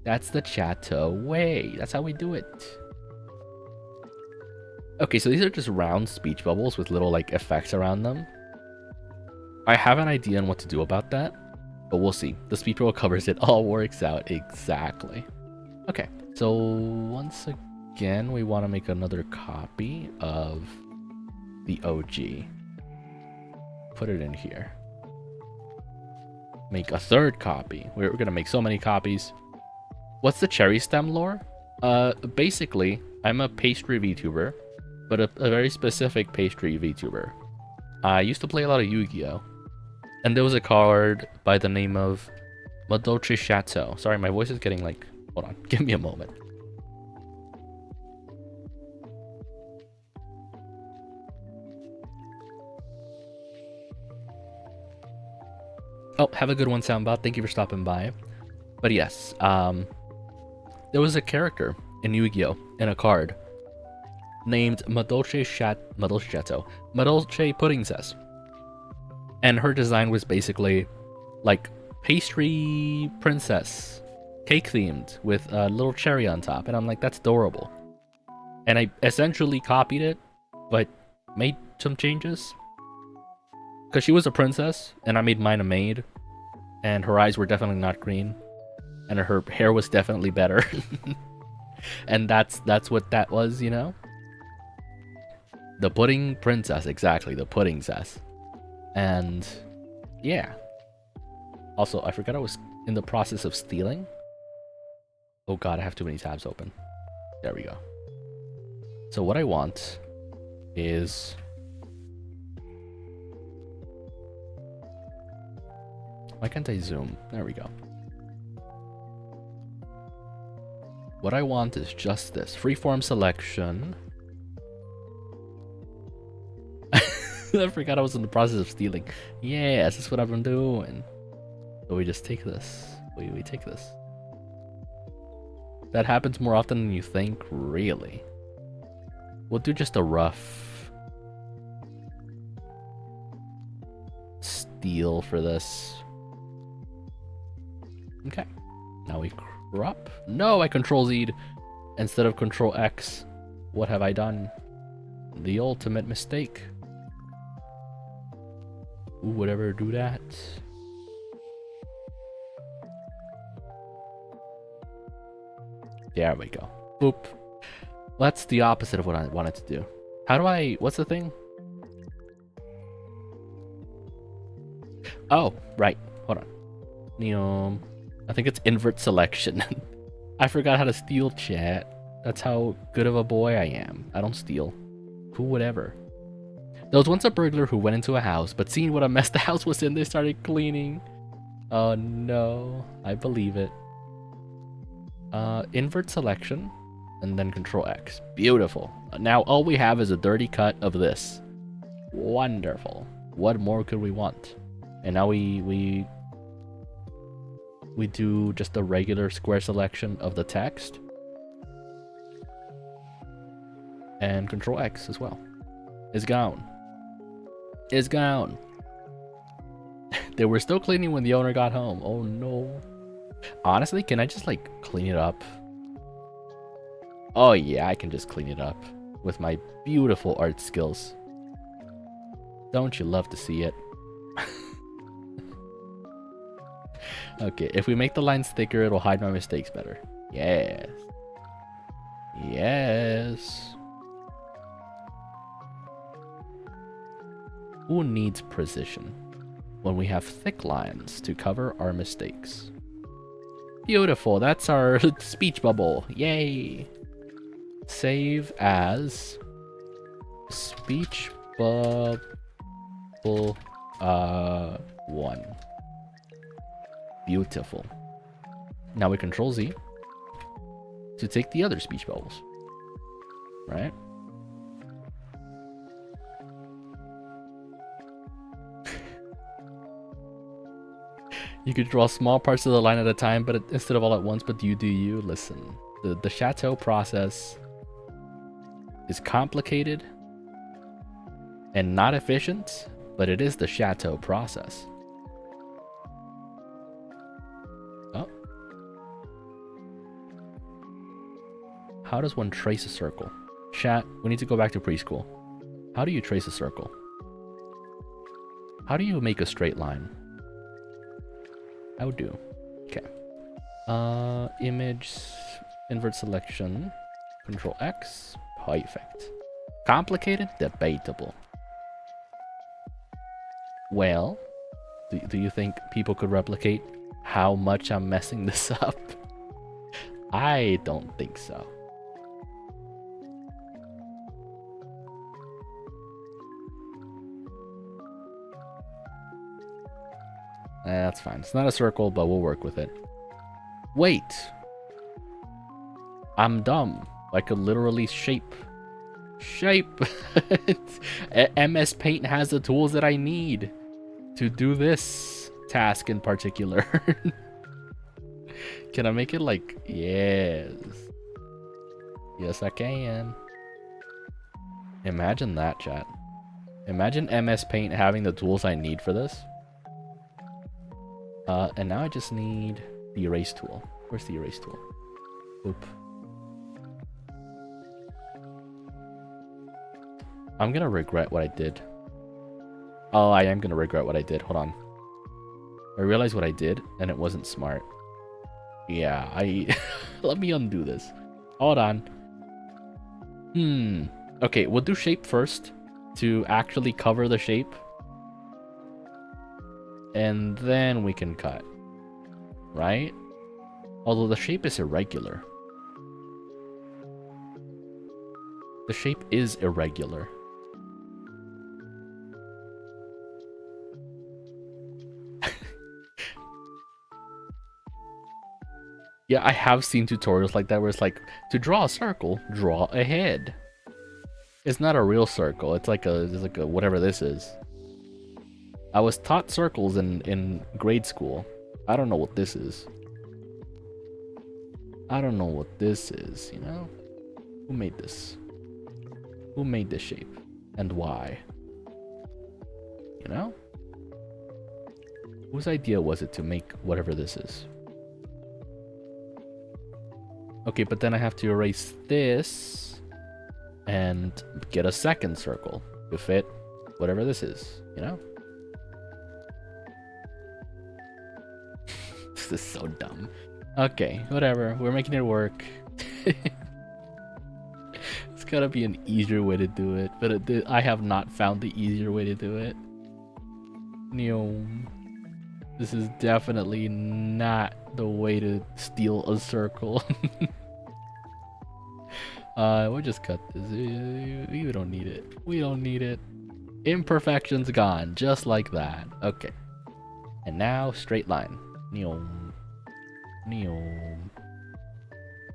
S1: That's the Chateau way. That's how we do it. Okay, so these are just round speech bubbles with little like effects around them. I have an idea on what to do about that, but we'll see. The speech bubble covers it all works out exactly. Okay, so once again, we want to make another copy of the OG. Put it in here. Make a third copy. We're gonna make so many copies. What's the cherry stem lore? Basically, I'm a pastry VTuber. But a very specific pastry VTuber. I used to play a lot of Yu-Gi-Oh! And there was a card by the name of Madolche Chateau. Sorry, my voice is getting like... Hold on, give me a moment. Oh, have a good one, Soundbot. Thank you for stopping by. But yes, there was a character in Yu-Gi-Oh! In a card named Madolche Chateau. Madolche Puddingcess. And her design was basically like pastry princess, cake themed with a little cherry on top. And I'm like, that's adorable. And I essentially copied it, but made some changes. Because she was a princess, and I made mine a maid. And her eyes were definitely not green. And her hair was definitely better. And that's what that was, you know? The pudding princess, exactly, the puddingcess. And yeah. Also, I forgot I was in the process of stealing. Oh god, I have too many tabs open. There we go. So what I want is... Why can't I zoom? There we go. What I want is just this. Freeform selection. I forgot I was in the process of stealing. Yes, that's what I've been doing. So we just take this. We take this. That happens more often than you think, really. We'll do just a rough steal for this. Okay. Now we crop. No, I control Z'd instead of control X. What have I done? The ultimate mistake. Who would ever do that? There we go. Boop. That's the opposite of what I wanted to do. How do I... What's the thing? Oh, right. Hold on. I think it's invert selection. I forgot how to steal, chat. That's how good of a boy I am. I don't steal. Who would ever? There was once a burglar who went into a house, but seeing what a mess the house was in, they started cleaning. Oh no. I believe it. Invert selection, and then control X. Beautiful. Now all we have is a dirty cut of this. Wonderful. What more could we want? And now we do just a regular square selection of the text. And control X as well. Is gone. Is gone. They were still cleaning when the owner got home. Oh no. Honestly, can I just like clean it up? Oh yeah, I can just clean it up with my beautiful art skills. Don't you love to see it? Okay, if we make the lines thicker, it'll hide my mistakes better. Yes. Yes. Who needs precision when we have thick lines to cover our mistakes? Beautiful, that's our speech bubble. Yay. Save as speech bubble 1. Beautiful. Now we control Z to take the other speech bubbles. Right? You could draw small parts of the line at a time, but instead of all at once, but you do you. Listen, the Chateau process is complicated and not efficient, but it is the Chateau process. Oh. How does one trace a circle? Chat, we need to go back to preschool. How do you trace a circle? How do you make a straight line? How do? Okay. Image, invert selection, control X, perfect. Complicated? Debatable. Well, do you think people could replicate how much I'm messing this up? I don't think so. That's fine. It's not a circle, but we'll work with it. Wait. I'm dumb. I could literally shape. MS Paint has the tools that I need to do this task in particular. Can I make it like... Yes. Yes, I can. Imagine that, chat. Imagine MS Paint having the tools I need for this. And now I just need the erase tool. Where's the erase tool? Oop. I'm gonna regret what I did. Oh, I am gonna regret what I did. Hold on. I realized what I did, and it wasn't smart. Yeah, let me undo this. Hold on. Okay, we'll do shape first to actually cover the shape. And then we can cut. Right? Although the shape is irregular. The shape is irregular. Yeah, I have seen tutorials like that where it's like, to draw a circle, draw a head. It's not a real circle. It's like a whatever this is. I was taught circles in grade school. I don't know what this is. I don't know what this is, you know? Who made this? Who made this shape? And why? You know? Whose idea was it to make whatever this is? Okay, but then I have to erase this and get a second circle to fit whatever this is, you know? This is so dumb. Okay, whatever. We're making it work. It's gotta be an easier way to do it, but I have not found the easier way to do it. This is definitely not the way to steal a circle. We'll just cut this. We don't need it. We don't need it. Imperfections gone, just like that. Okay. And now, straight line.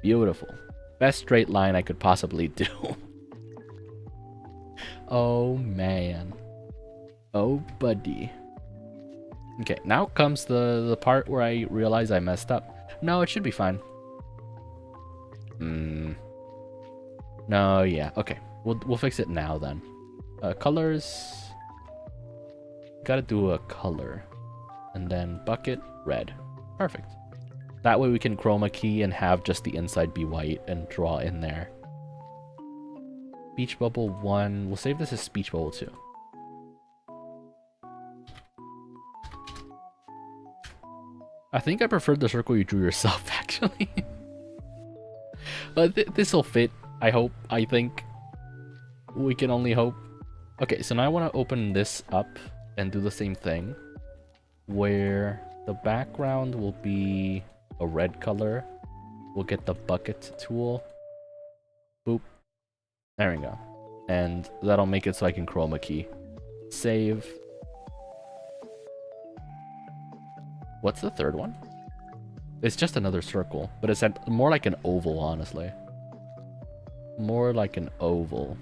S1: Beautiful. Best straight line I could possibly do. Oh, man. Oh, buddy. Okay, now comes the part where I realize I messed up. No, it should be fine. No, yeah. Okay, we'll fix it now then. Colors. Gotta do a color, and then bucket red. Perfect. That way we can chroma key and have just the inside be white and draw in there. Speech bubble 1. We'll save this as speech bubble 2. I think I preferred the circle you drew yourself, actually. But this'll fit, I hope, I think. We can only hope. Okay, so now I want to open this up and do the same thing. Where the background will be a red color. We'll get the bucket tool. Boop. There we go. And that'll make it so I can chroma key. Save. What's the third one? It's just another circle, but it's more like an oval, honestly. More like an oval.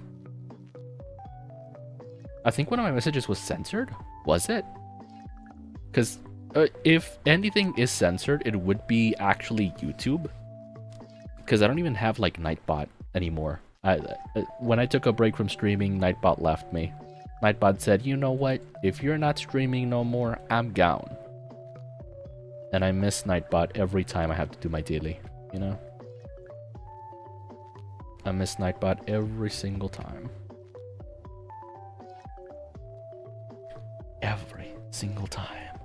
S1: I think one of my messages was censored? Was it? Because if anything is censored, it would be actually YouTube. Because I don't even have like Nightbot anymore. When I took a break from streaming, Nightbot left me. Nightbot said, you know what? If you're not streaming no more, I'm gone. And I miss Nightbot every time I have to do my daily, you know? I miss Nightbot every single time. Every single time.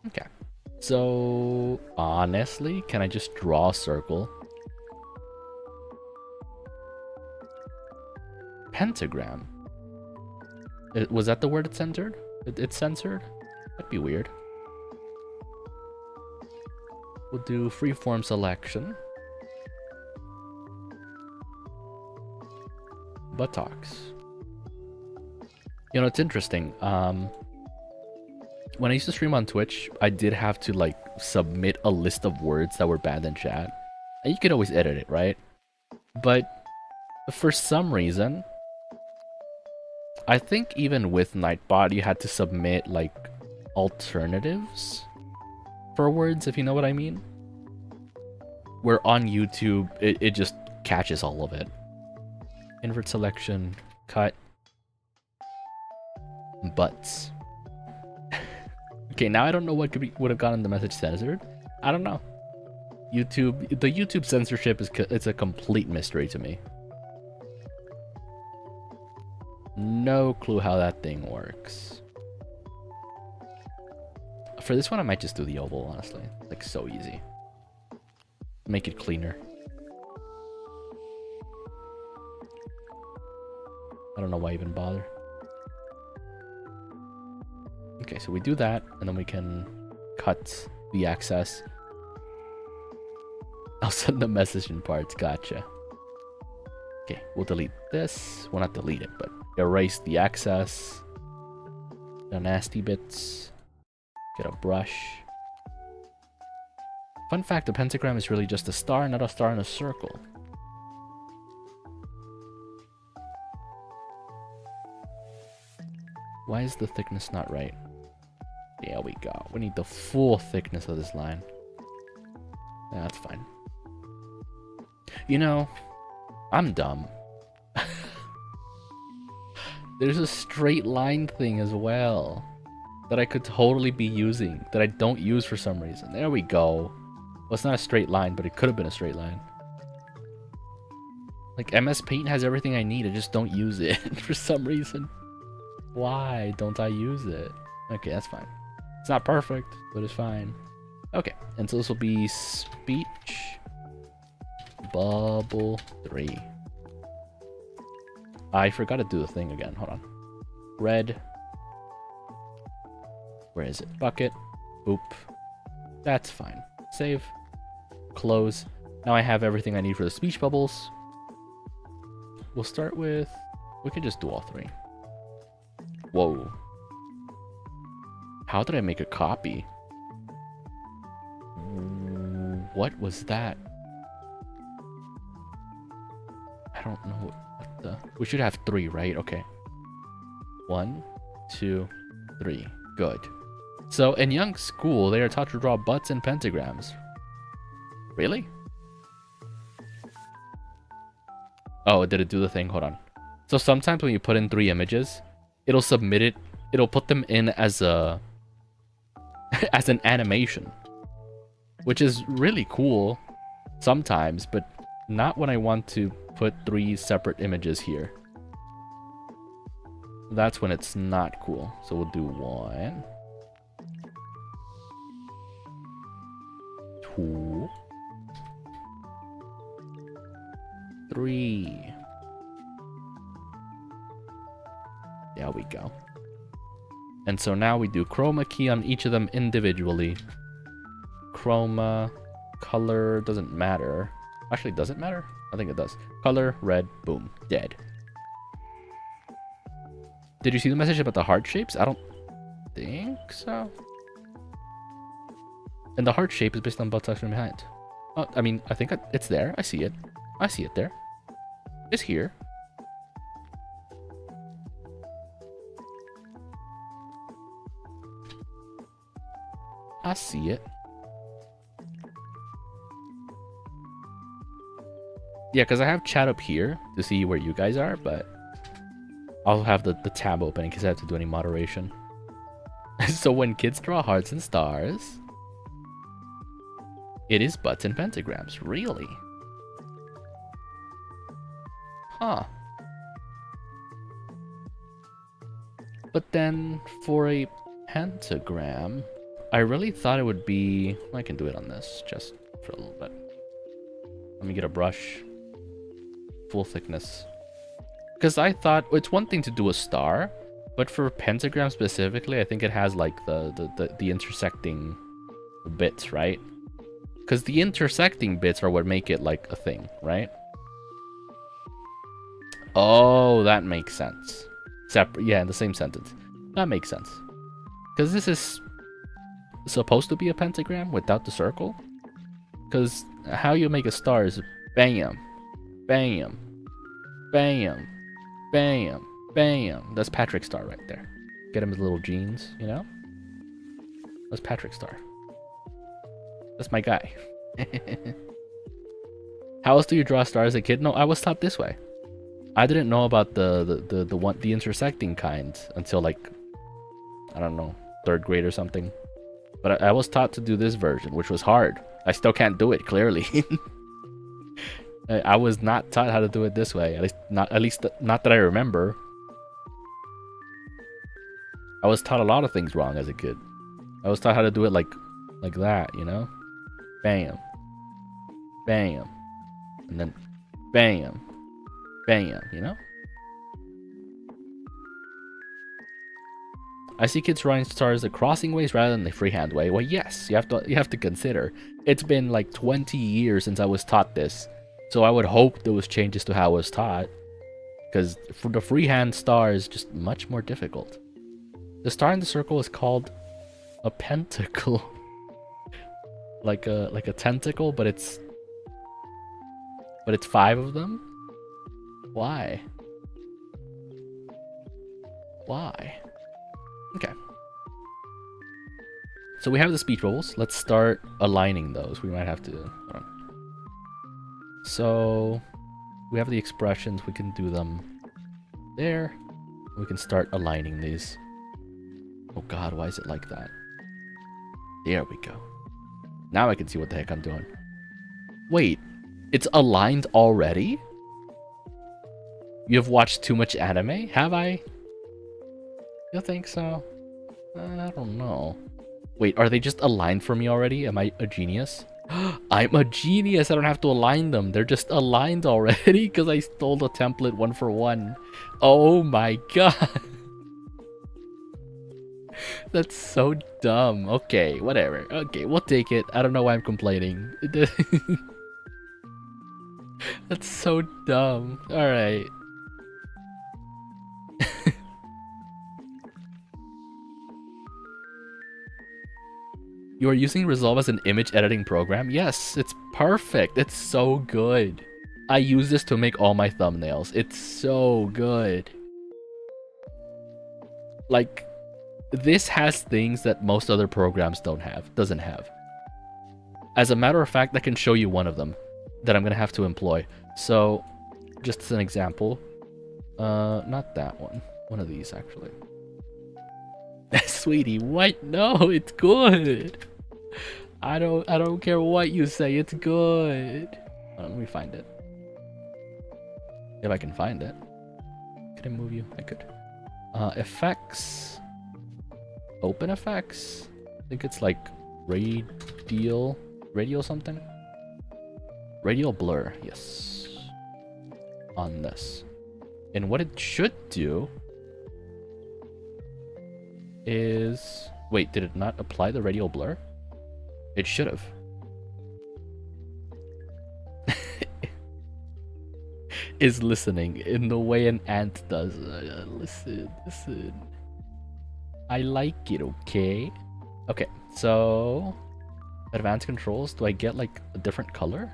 S1: Okay. So, honestly, can I just draw a circle? Pentagram. Was that the word it's censored? It's censored? That'd be weird. We'll do freeform selection. Buttocks. You know, it's interesting. when I used to stream on Twitch, I did have to like submit a list of words that were banned in chat. And you could always edit it, right? But for some reason, I think even with Nightbot, you had to submit like alternatives for words, if you know what I mean. Where on YouTube, it just catches all of it. Invert selection, cut, butts. Okay, now I don't know what would have gotten the message censored. I don't know. YouTube, the YouTube censorship it's a complete mystery to me. No clue how that thing works. For this one, I might just do the oval, honestly. Like, so easy. Make it cleaner. I don't know why even bother. Okay, so we do that, and then we can cut the access. I'll send the message in parts, gotcha. Okay, we'll delete this. Well, not delete it, but erase the access. The nasty bits. Get a brush. Fun fact, a pentagram is really just a star, not a star in a circle. Why is the thickness not right? There we go. We need the full thickness of this line. Yeah, that's fine. You know, I'm dumb. There's a straight line thing as well that I could totally be using that I don't use for some reason. There we go. Well, it's not a straight line, but it could have been a straight line. Like, MS Paint has everything I need. I just don't use it for some reason. Why don't I use it? Okay, that's fine. It's not perfect, but it's fine. Okay, and so this will be speech bubble 3. I forgot to do the thing again. Hold on. Red. Where is it? Bucket. Boop. That's fine. Save. Close. Now I have everything I need for the speech bubbles. We'll start with... We can just do all 3. Whoa. How did I make a copy? What was that? I don't know what the... We should have 3, right? Okay. 1, 2, 3. Good. So, in young school, they are taught to draw butts and pentagrams. Really? Oh, did it do the thing? Hold on. So sometimes when you put in 3 images, it'll submit it. It'll put them in as a... as an animation. Which is really cool sometimes, but not when I want to put 3 separate images here. That's when it's not cool. So we'll do 1, 2, 3. There we go. And so now we do chroma key on each of them individually. Chroma, color, doesn't matter. Actually, does it matter? I think it does. Color, red, boom, dead. Did you see the message about the heart shapes? I don't think so. And the heart shape is based on butt section behind. Oh, I mean, I think it's there. I see it. I see it there. It's here. I see it. Yeah, because I have chat up here to see where you guys are, but I'll have the tab open in case I have to do any moderation. So when kids draw hearts and stars, it is butts and pentagrams. Really? Huh. But then for a pentagram, I really thought it would be... I can do it on this just for a little bit. Let me get a brush. Full thickness. Because I thought it's one thing to do a star, but for pentagram specifically, I think it has like the intersecting bits, right? Because the intersecting bits are what make it like a thing, right? Oh, that makes sense. Separate, yeah, in the same sentence. That makes sense. Because this is supposed to be a pentagram without the circle. Because how you make a star is bam, bam, bam, bam, bam. That's Patrick's star right there. Get him his little jeans, you know? That's Patrick's star. That's my guy. How else do you draw a star as a kid? No, I was taught this way. I didn't know about the intersecting kind until like, I don't know, 3rd grade or something. But I was taught to do this version, which was hard. I still can't do it, clearly. I was not taught how to do it this way. At least not that I remember. I was taught a lot of things wrong as a kid. I was taught how to do it like that, you know? Bam. Bam. And then bam. Bam, you know? I see kids drawing stars the crossing ways rather than the freehand way. Well, yes, you have to consider. It's been like 20 years since I was taught this. So I would hope there was changes to how I was taught. Because for the freehand star is just much more difficult. The star in the circle is called a pentacle. like a tentacle, but it's 5 of them? Why? Why? Okay. So we have the speech bubbles. Let's start aligning those. We might have to. Hold on. So we have the expressions. We can do them there. We can start aligning these. Oh god, why is it like that? There we go. Now I can see what the heck I'm doing. Wait, it's aligned already? You have watched too much anime? Have I? You think so? I don't know. Wait, are they just aligned for me already? Am I a genius? I'm a genius! I don't have to align them. They're just aligned already because I stole the template 1 for 1. Oh my god. That's so dumb. Okay, whatever. Okay, we'll take it. I don't know why I'm complaining. That's so dumb. Alright. You are using Resolve as an image editing program? Yes, it's perfect. It's so good. I use this to make all my thumbnails. It's so good. Like, this has things that most other programs doesn't have. As a matter of fact, I can show you one of them that I'm gonna have to employ. So, just as an example, not that one. One of these, actually. Sweetie, what? No, it's good. I don't care what you say. It's good. Let me find it. If I can find it. Could I move you? I could. Effects. Open effects. I think it's like radial something. Radial blur. Yes. On this. And what it should do is... Wait, did it not apply the radial blur? It should have. Is listening in the way an ant does. Listen. I like it, okay? Okay, so... Advanced controls. Do I get like a different color?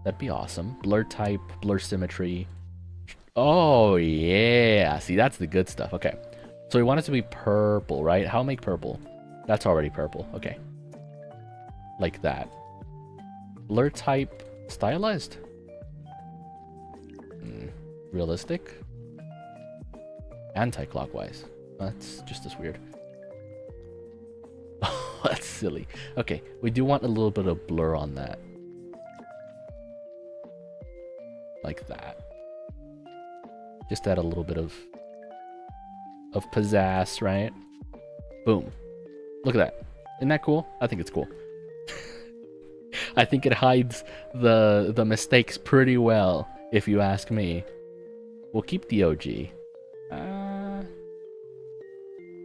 S1: That'd be awesome. Blur type, blur symmetry. Oh, yeah. See, that's the good stuff. Okay. So we want it to be purple, right? How make purple? That's already purple. Okay. Like that. Blur type stylized. Realistic. Anti-clockwise. That's just as weird. Oh, that's silly. Okay, we do want a little bit of blur on that. Like that. Just add a little bit of pizzazz, right? Boom. Look at that. Isn't that cool? I think it's cool. I think it hides the mistakes pretty well, if you ask me. We'll keep the OG.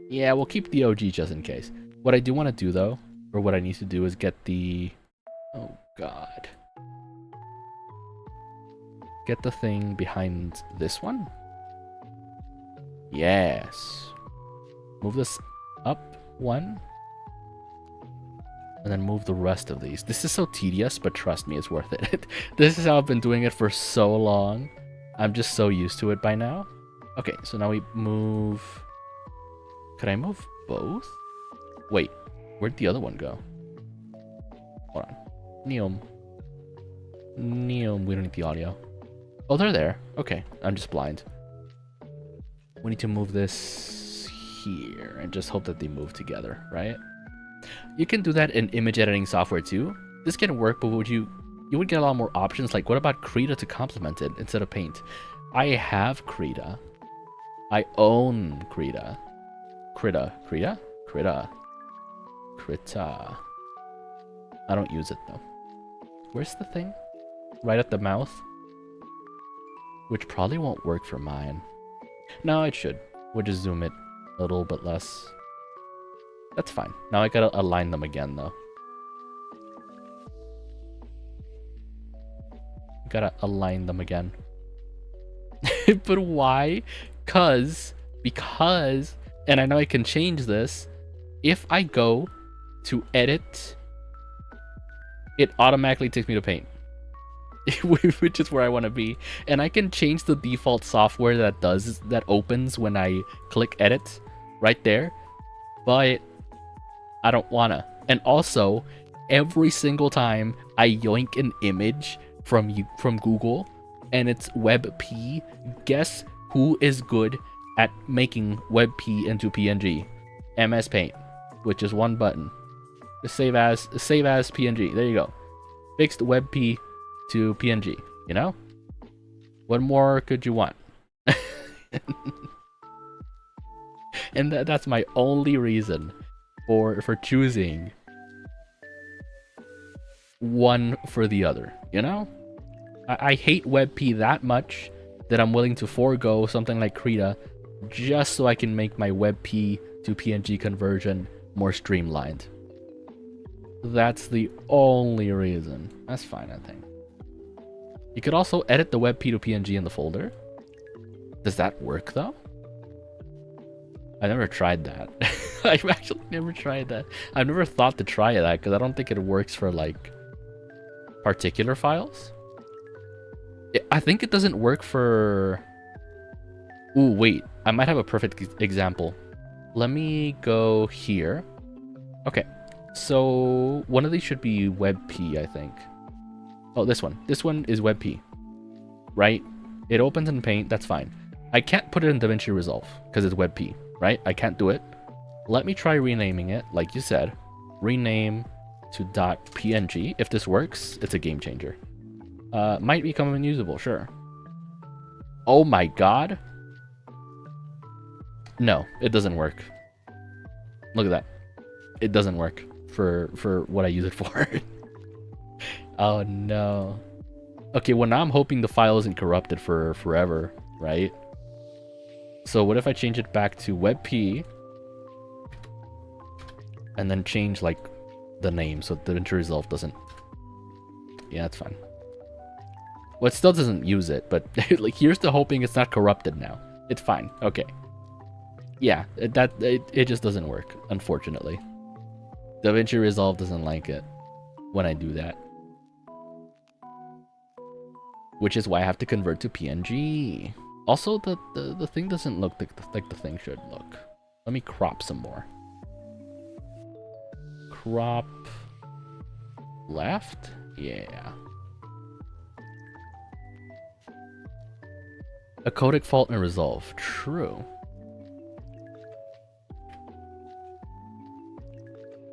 S1: Yeah, we'll keep the OG just in case. What I do want to do, though, or what I need to do is get the... Oh, God. Get the thing behind this one? Yes. Move this up one. And then move the rest of these. This is so tedious, but trust me, it's worth it. This is how I've been doing it for so long. I'm just so used to it by now. Okay, so now we move... Could I move both? Wait, where'd the other one go? Hold on. Neom. Neom, we don't need the audio. Oh, they're there. Okay, I'm just blind. We need to move this here and just hope that they move together, right? You can do that in image editing software too. This can work, but you would get a lot more options. Like, what about Krita to complement it instead of Paint? I have Krita. I own Krita. Krita. I don't use it though. Where's the thing? Right at the mouth? Which probably won't work for mine. No, it should. We'll just zoom it a little bit less. That's fine. Now I gotta align them again though. Gotta align them again. But why? Because, and I know I can change this. If I go to edit, it automatically takes me to Paint. Which is where I want to be. And I can change the default software that opens when I click edit right there. But I don't wanna. And also, every single time I yoink an image from Google and it's WebP, guess who is good at making WebP into PNG? MS Paint, which is one button. Just save as PNG. There you go. Fixed WebP to PNG. You know? What more could you want? And that's my only reason for choosing one for the other. You know? I hate WebP that much that I'm willing to forego something like Krita just so I can make my WebP to PNG conversion more streamlined. That's the only reason. That's fine, I think. You could also edit the WebP to PNG in the folder. Does that work though? I never tried that. I've actually never tried that. I've never thought to try that because I don't think it works for like particular files. I think it doesn't work for... Ooh, wait. I might have a perfect example. Let me go here. Okay. So one of these should be WebP, I think. Oh, this one. This one is WebP. Right? It opens in Paint. That's fine. I can't put it in DaVinci Resolve because it's WebP. Right? I can't do it. Let me try renaming it, like you said. Rename to .png. If this works, it's a game changer. Might become unusable, sure. Oh my god. No, it doesn't work. Look at that. It doesn't work for what I use it for. Oh no. Okay, well now I'm hoping the file isn't corrupted for forever, right? So what if I change it back to WebP and then change like the name so the DaVinci Resolve doesn't... Yeah, that's fine. Well, it still doesn't use it, but like here's the hoping it's not corrupted now. It's fine. Okay. Yeah, it just doesn't work, unfortunately. DaVinci Resolve doesn't like it when I do that. Which is why I have to convert to PNG. Also, the thing doesn't look like the thing should look. Let me crop some more. Crop left? Yeah. A codec fault in Resolve. True.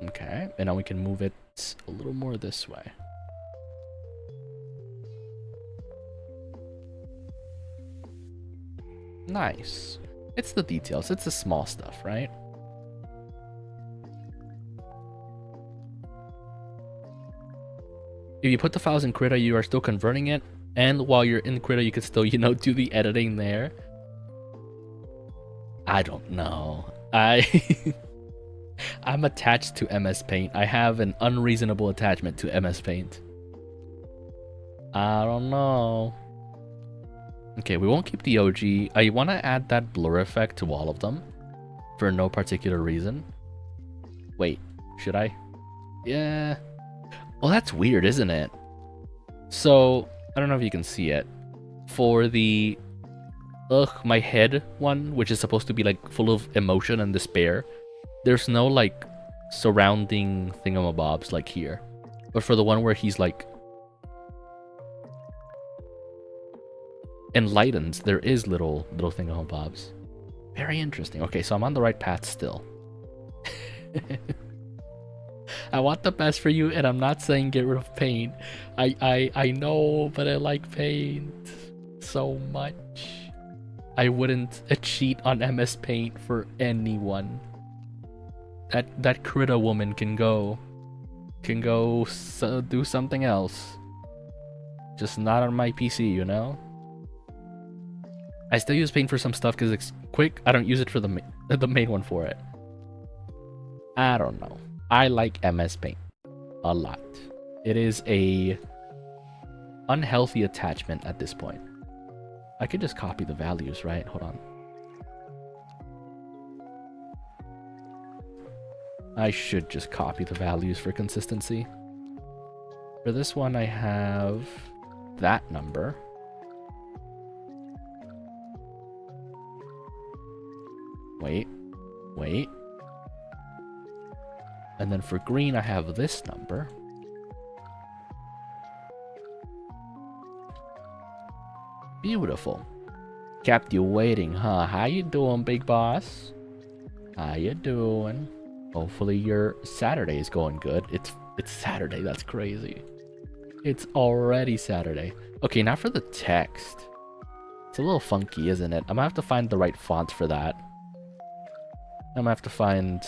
S1: Okay, and now we can move it a little more this way. Nice. It's the details. It's the small stuff, right? If you put the files in Krita, you are still converting it. And while you're in Krita, you can still, you know, do the editing there. I don't know. I'm attached to MS Paint. I have an unreasonable attachment to MS Paint. I don't know. Okay, we won't keep the OG. I want to add that blur effect to all of them for no particular reason. Wait, should I? Yeah. Well, that's weird, isn't it? So, I don't know if you can see it. For the my head one, which is supposed to be like full of emotion and despair, there's no like surrounding thingamabobs like here. But for the one where he's like enlightened, there is little thingamabobs. Very interesting. Okay, so I'm on the right path still. I want the best for you, and I'm not saying get rid of paint. I know, but I like paint so much. I wouldn't cheat on MS Paint for anyone. That Krita woman can go do something else. Just not on my PC, you know? I still use Paint for some stuff because it's quick. I don't use it for the main one for it. I don't know. I like MS Paint a lot. It is a unhealthy attachment at this point. I could just copy the values, right? Hold on. I should just copy the values for consistency. For this one, I have that number. Wait. And then for green, I have this number. Beautiful. Kept you waiting, huh? How you doing, big boss? How you doing? Hopefully your Saturday is going good. It's Saturday. That's crazy. It's already Saturday. Okay, now for the text. It's a little funky, isn't it? I'm gonna have to find the right font for that. I'm gonna have to find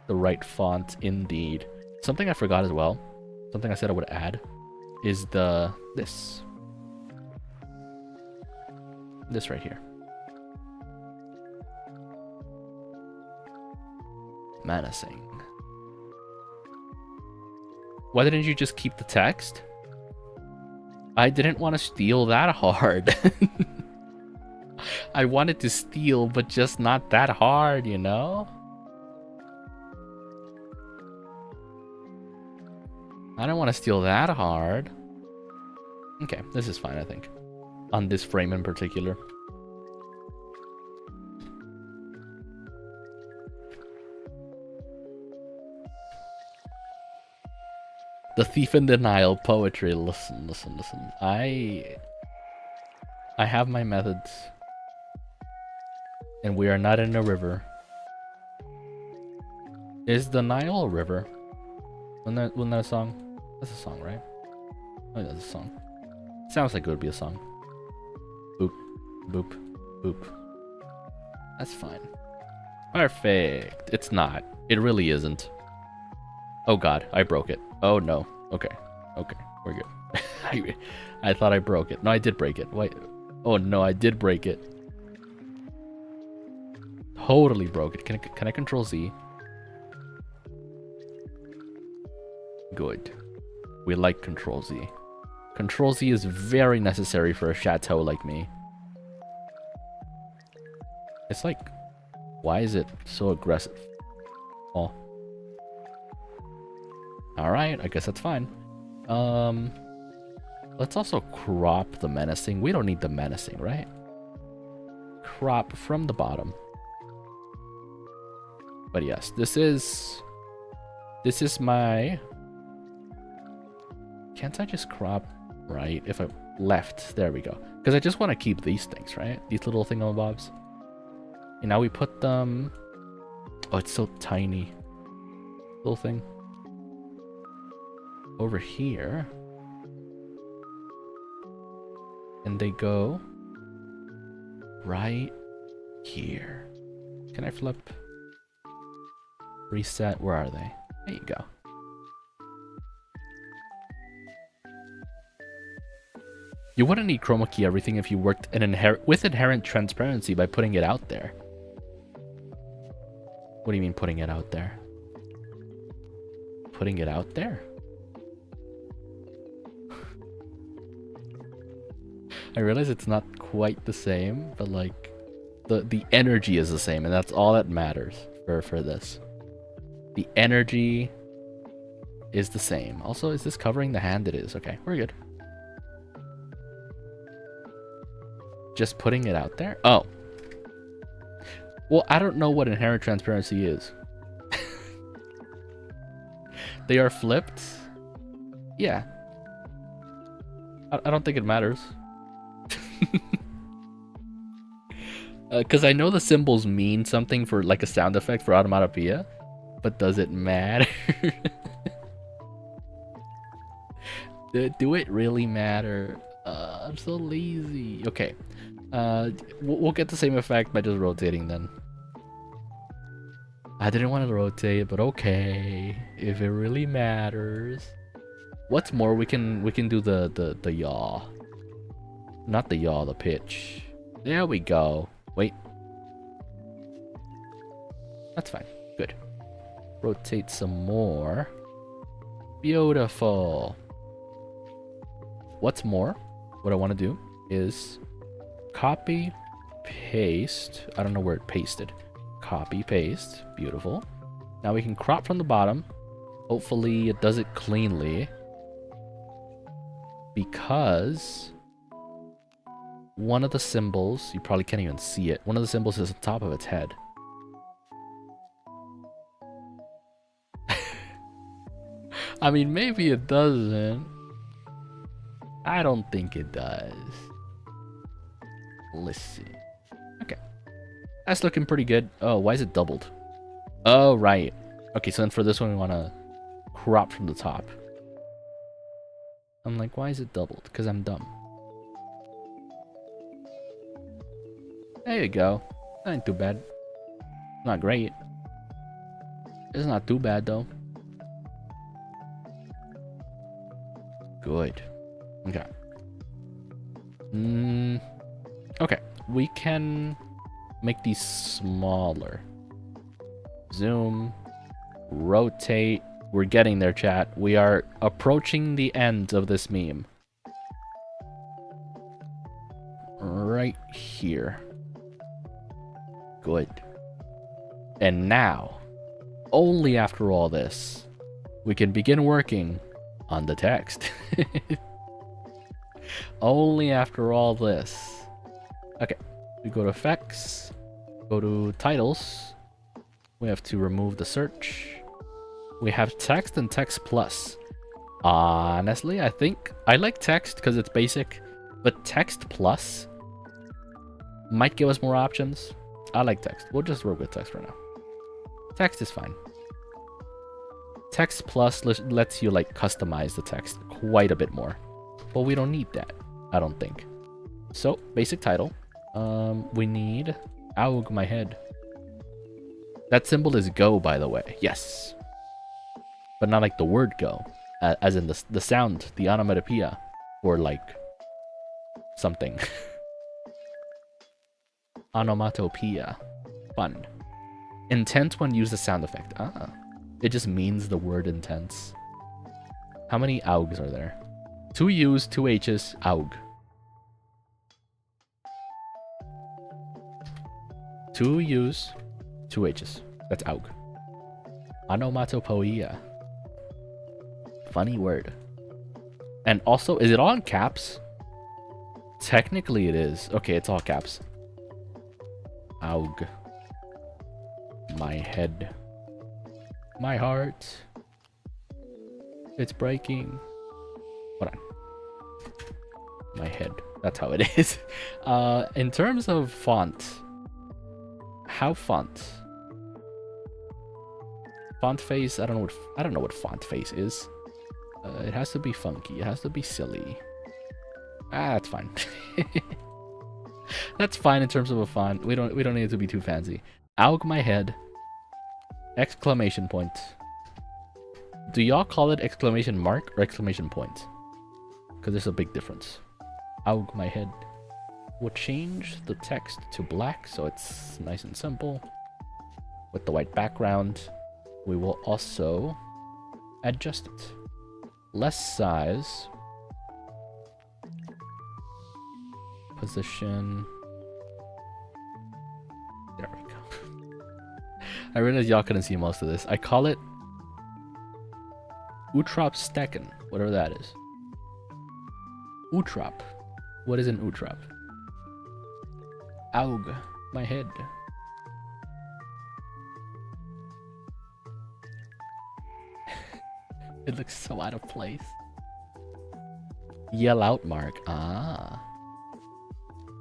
S1: the right font indeed. Something I forgot as well, something I said I would add, is this right here. Menacing. Why didn't you just keep the text? I didn't want to steal that hard. I wanted to steal, but just not that hard, you know? I don't want to steal that hard. Okay, this is fine, I think. On this frame in particular. The Thief in Denial poetry. Listen. I have my methods. And we are not in a river. Is the Nile a river? Wasn't that a song? That's a song, right? Oh, yeah, that's a song. Sounds like it would be a song. Boop, boop, boop. That's fine. Perfect. It's not. It really isn't. Oh god, I broke it. Oh no. Okay, we're good. I thought I broke it. No, I did break it. Wait. Oh no, I did break it. Totally broke it. Can I control Z? Good. We like control Z. Control Z is very necessary for a Chateau like me. It's like, why is it so aggressive? Oh. Alright, I guess that's fine. Let's also crop the menacing. We don't need the menacing, right? Crop from the bottom. But yes, this is my... Can't I just crop right? If I left, there we go. Because I just want to keep these things, right? These little thingamabobs. And now we put them... Oh, it's so tiny. Little thing. Over here. And they go right here. Can I flip? Reset, where are they? There you go. You wouldn't need chroma key everything if you worked with inherent transparency by putting it out there. What do you mean putting it out there? Putting it out there? I realize it's not quite the same, but like the energy is the same, and that's all that matters for this. The energy is the same. Also, is this covering the hand? It is. Okay, we're good. Just putting it out there? Oh. Well, I don't know what inherent transparency is. They are flipped? Yeah. I don't think it matters. Because I know the symbols mean something for like a sound effect for onomatopoeia, but does it matter? Do it really matter? I'm so lazy. Okay. We'll get the same effect by just rotating then. I didn't want to rotate, but okay. If it really matters. What's more, we can do the yaw. Not the yaw, the pitch. There we go. Wait. That's fine. Good. Rotate some more. Beautiful. What's more, what I want to do is copy, paste. I don't know where it pasted. Copy, paste. Beautiful. Now we can crop from the bottom. Hopefully it does it cleanly. Because one of the symbols, you probably can't even see it. One of the symbols is on top of its head. I mean, maybe it doesn't. I don't think it does. Let's see. Okay. That's looking pretty good. Oh, why is it doubled? Oh, right. Okay, so then for this one, we want to crop from the top. I'm like, why is it doubled? Because I'm dumb. There you go. That ain't too bad. Not great. It's not too bad, though. Good. Okay. Okay. We can make these smaller. Zoom. Rotate. We're getting there, chat. We are approaching the end of this meme. Right here. Good. And now, only after all this, we can begin working on the text. Only after all this. Okay, we go to effects, go to titles. We have to remove the search. We have text and text plus. Honestly, I think I like text because it's basic, but text plus might give us more options. I like text. We'll just work with text for now. Text is fine. Text plus lets you like customize the text quite a bit more, but we don't need that, I don't think. So basic title. We need Aug my head. That symbol is go, by the way. Yes, but not like the word go, as in the sound, the onomatopoeia, or like something. Onomatopoeia. Fun. Intent when use the sound effect. Ah. It just means the word intense. How many augs are there? 2 U's, 2 H's, aug. 2 U's, 2 H's. That's aug. Onomatopoeia. Funny word. And also, is it all in caps? Technically it is. Okay, it's all caps. Aug. My head. My heart. It's breaking. Hold on. My head. That's how it is. In terms of font. How font? Font face, I don't know what font face is. It has to be funky. It has to be silly. That's fine. That's fine in terms of a font. We don't need it to be too fancy. Aug my head. Exclamation point. Do y'all call it exclamation mark or exclamation point? Because there's a big difference. Aug my head. We'll change the text to black so it's nice and simple. With the white background. We will also adjust it. Less size. Position. There we go. I realize y'all couldn't see most of this. I call it Utrop Stecken, whatever that is. Utrop. What is an Utrop? Aug. My head. It looks so out of place. Yell out mark. Ah.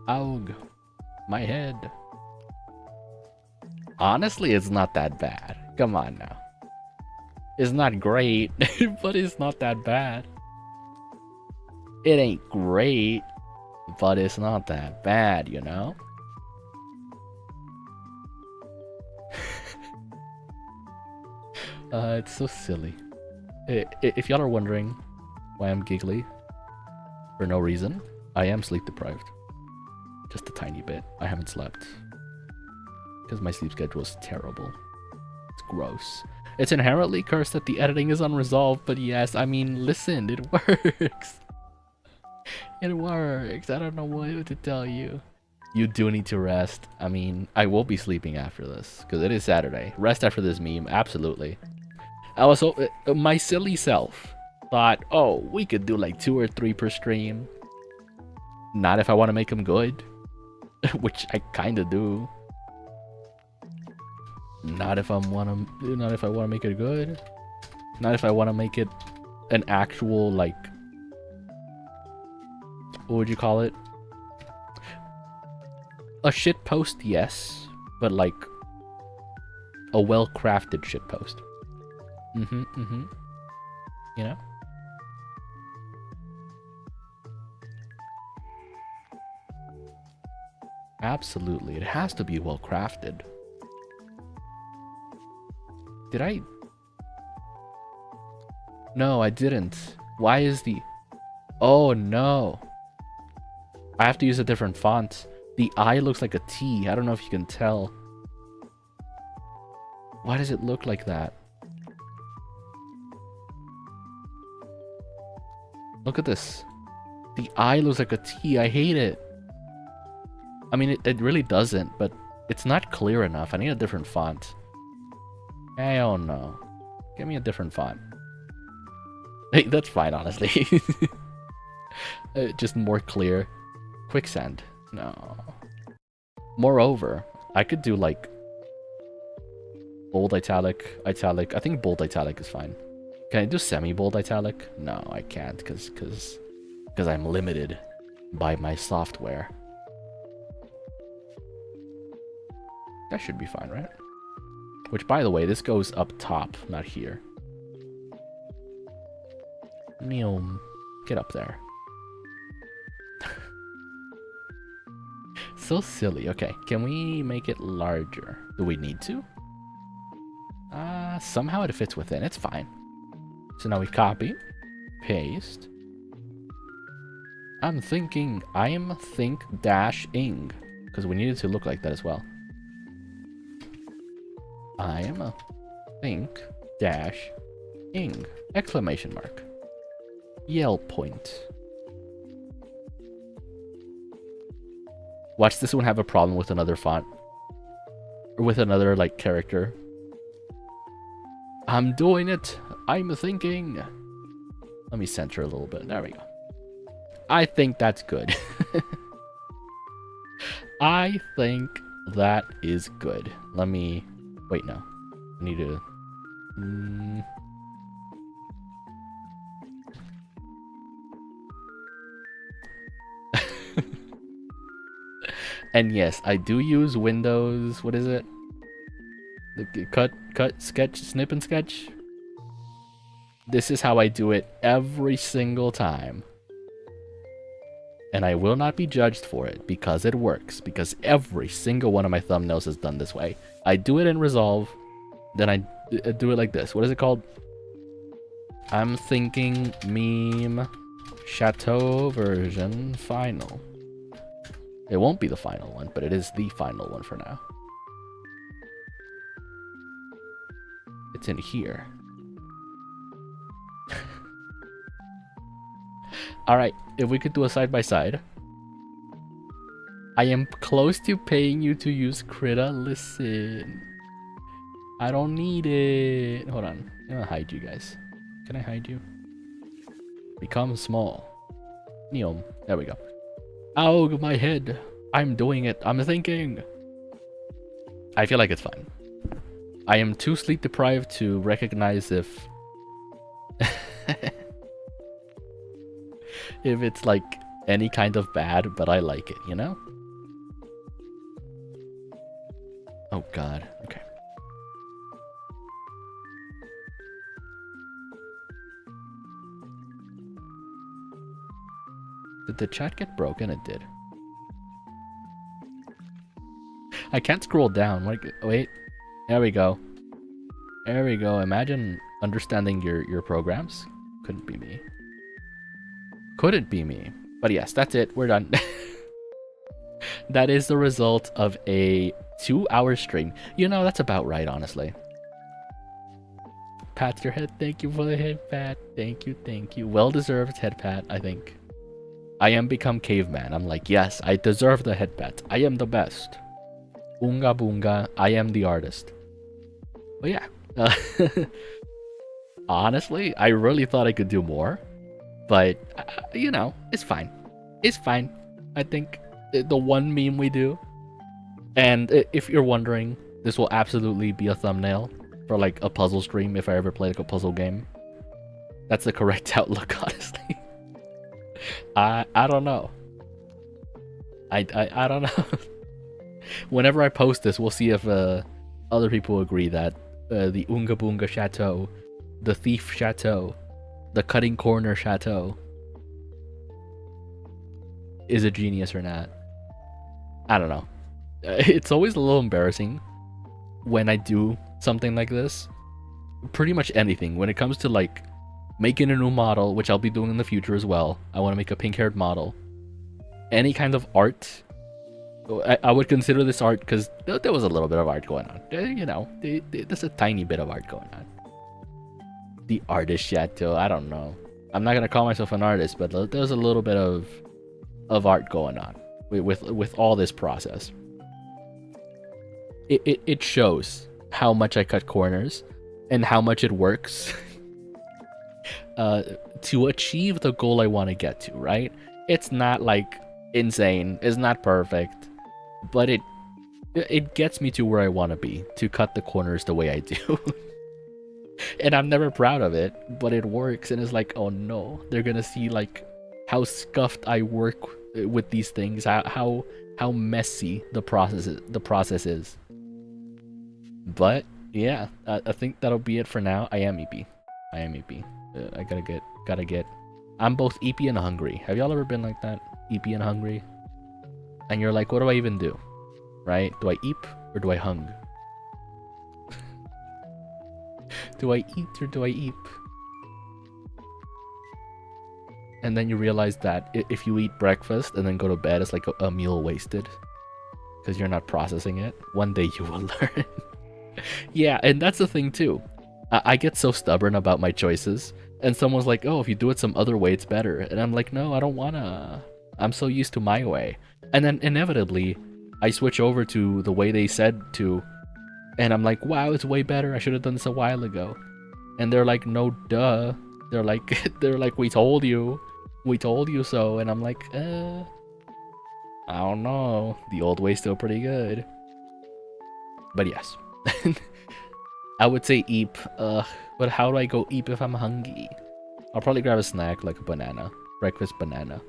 S1: Aug. My head. Honestly, it's not that bad. Come on now. It's not great, but it's not that bad. It ain't great, but it's not that bad, you know? It's so silly. If y'all are wondering why I'm giggly, for no reason, I am sleep deprived. Just a tiny bit. I haven't slept. Because my sleep schedule is terrible. It's gross. It's inherently cursed that the editing is unresolved, but yes, I mean, listen, it works. It works. I don't know what to tell you. You do need to rest. I mean, I will be sleeping after this, because it is Saturday. Rest after this meme, absolutely. I was my silly self thought, oh, we could do like 2 or 3 per stream. Not if I want to make them good, which I kind of do. Not if I want to make it good. Not if I want to make it an actual, like, what would you call it? A shit post, yes, but like a well-crafted shit post. You know? Absolutely, it has to be well-crafted. Did I? No, I didn't. Why is the... Oh, no. I have to use a different font. The I looks like a T. I don't know if you can tell. Why does it look like that? Look at this. The I looks like a T. I hate it. I mean, it really doesn't, but it's not clear enough. I need a different font. Hell no. Give me a different font. Hey, that's fine, honestly. Just more clear. Quicksand. No. Moreover, I could do like bold italic, italic. I think bold italic is fine. Can I do semi-bold italic? No, I can't because I'm limited by my software. That should be fine, right? Which, by the way, this goes up top, not here. Neom, get up there. So silly. Okay, can we make it larger? Do we need to? Somehow it fits within. It's fine. So now we copy, paste. I'm think-ing because we need it to look like that as well. I'm think-ing exclamation mark. Yell point. Watch this one have a problem with another font. Or with another, like, character. I'm doing it. I'm thinking. Let me center a little bit. There we go. I think that's good. I think that is good. Let me... Wait, no. I need to... And yes, I do use Windows... What is it? The cut, sketch, snip and sketch. This is how I do it every single time. And I will not be judged for it because it works. Because every single one of my thumbnails is done this way. I do it in Resolve. Then I do it like this. What is it called? I'm thinking meme Chateau version final. It won't be the final one, but it is the final one for now. It's in here. Alright, if we could do a side-by-side. I am close to paying you to use Krita. Listen. I don't need it. Hold on. I'm gonna hide you guys. Can I hide you? Become small. Neom. There we go. Ow, my head. I'm doing it. I'm thinking. I feel like it's fine. I am too sleep deprived to recognize if if it's like any kind of bad, but I like it, you know? Oh god. Okay. Did the chat get broken? It did. I can't scroll down. Like, wait. There we go. There we go. Imagine understanding your programs. Couldn't be me. Couldn't be me. But yes, that's it. We're done. That is the result of a 2-hour stream. You know, that's about right, honestly. Pat your head. Thank you for the head pat. Thank you, thank you. Well-deserved head pat, I think. I am become caveman. I'm like, yes, I deserve the head pat. I am the best. Oonga boonga, I am the artist. But yeah. Honestly, I really thought I could do more. But, you know, it's fine. It's fine. I think the one meme we do. And if you're wondering, this will absolutely be a thumbnail for like a puzzle stream if I ever play like a puzzle game. That's the correct outlook, honestly. I don't know. I don't know. Whenever I post this, we'll see if other people agree that the Oonga Boonga Chateau, the Thief Chateau, the Cutting Corner Chateau is a genius or not. I don't know. It's always a little embarrassing when I do something like this. Pretty much anything. When it comes to like making a new model, which I'll be doing in the future as well. I want to make a pink-haired model. Any kind of art. I would consider this art because there was a little bit of art going on. You know, there's a tiny bit of art going on. The artist Chateau, I don't know. I'm not gonna call myself an artist, but there's a little bit of art going on with all this process. It shows how much I cut corners and how much it works to achieve the goal I want to get to, right? It's not like insane, it's not perfect, but it gets me to where I want to be, to cut the corners the way I do. And I'm never proud of it, but it works, and it's like, oh no, they're gonna see like how scuffed I work with these things, how messy the process is. But yeah, I think that'll be it for now. I am EP. I gotta get. I'm both EP and hungry. Have y'all ever been like that? EP and hungry? And you're like, what do I even do? Right? Do I eep or do I hung? Do I eat or do I eep? And then you realize that if you eat breakfast and then go to bed, it's like a meal wasted. Because you're not processing it. One day you will learn. Yeah, and that's the thing too. I get so stubborn about my choices. And someone's like, oh, if you do it some other way, it's better. And I'm like, no, I don't wanna. I'm so used to my way. And then inevitably, I switch over to the way they said to. And I'm like, wow, it's way better. I should have done this a while ago. And they're like, no, duh. They're like, we told you. We told you so. And I'm like, I don't know. The old way's still pretty good. But yes. I would say eep. But how do I go eep if I'm hungry? I'll probably grab a snack like a banana. Breakfast banana.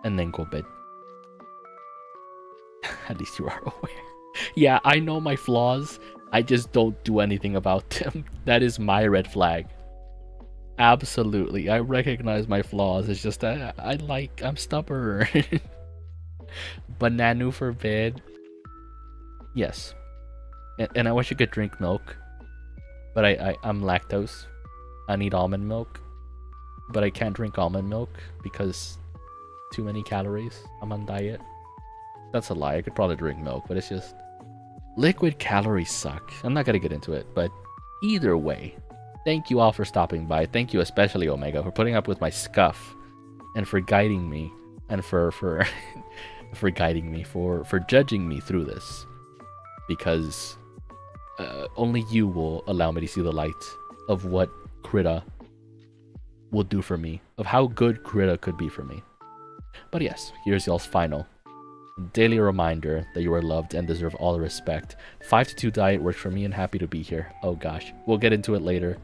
S1: And then go bed. At least you are aware. Yeah, I know my flaws. I just don't do anything about them. That is my red flag. Absolutely. I recognize my flaws. It's just that I'm stubborn. Banana for bed. Yes. And I wish I could drink milk. But I'm lactose. I need almond milk. But I can't drink almond milk because too many calories. I'm on diet. That's a lie. I could probably drink milk, but it's just liquid calories suck. I'm not gonna get into it, but either way, thank you all for stopping by. Thank you especially Omega for putting up with my scuff and for guiding me and for for guiding me, for judging me through this. because only you will allow me to see the light of what Krita will do for me, of how good Krita could be for me. But yes, here's y'all's final daily reminder that you are loved and deserve all the respect. 5 to 2 diet works for me and happy to be here. Oh gosh, we'll get into it later.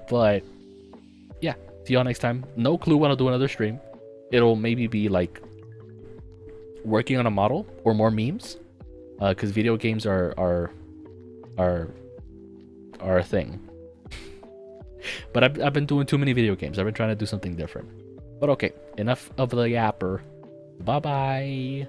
S1: But yeah, see y'all next time. No clue when I'll do another stream. It'll maybe be like working on a model or more memes, because video games are a thing. But I've been doing too many video games. I've been trying to do something different. But okay, enough of the yapper. Bye bye.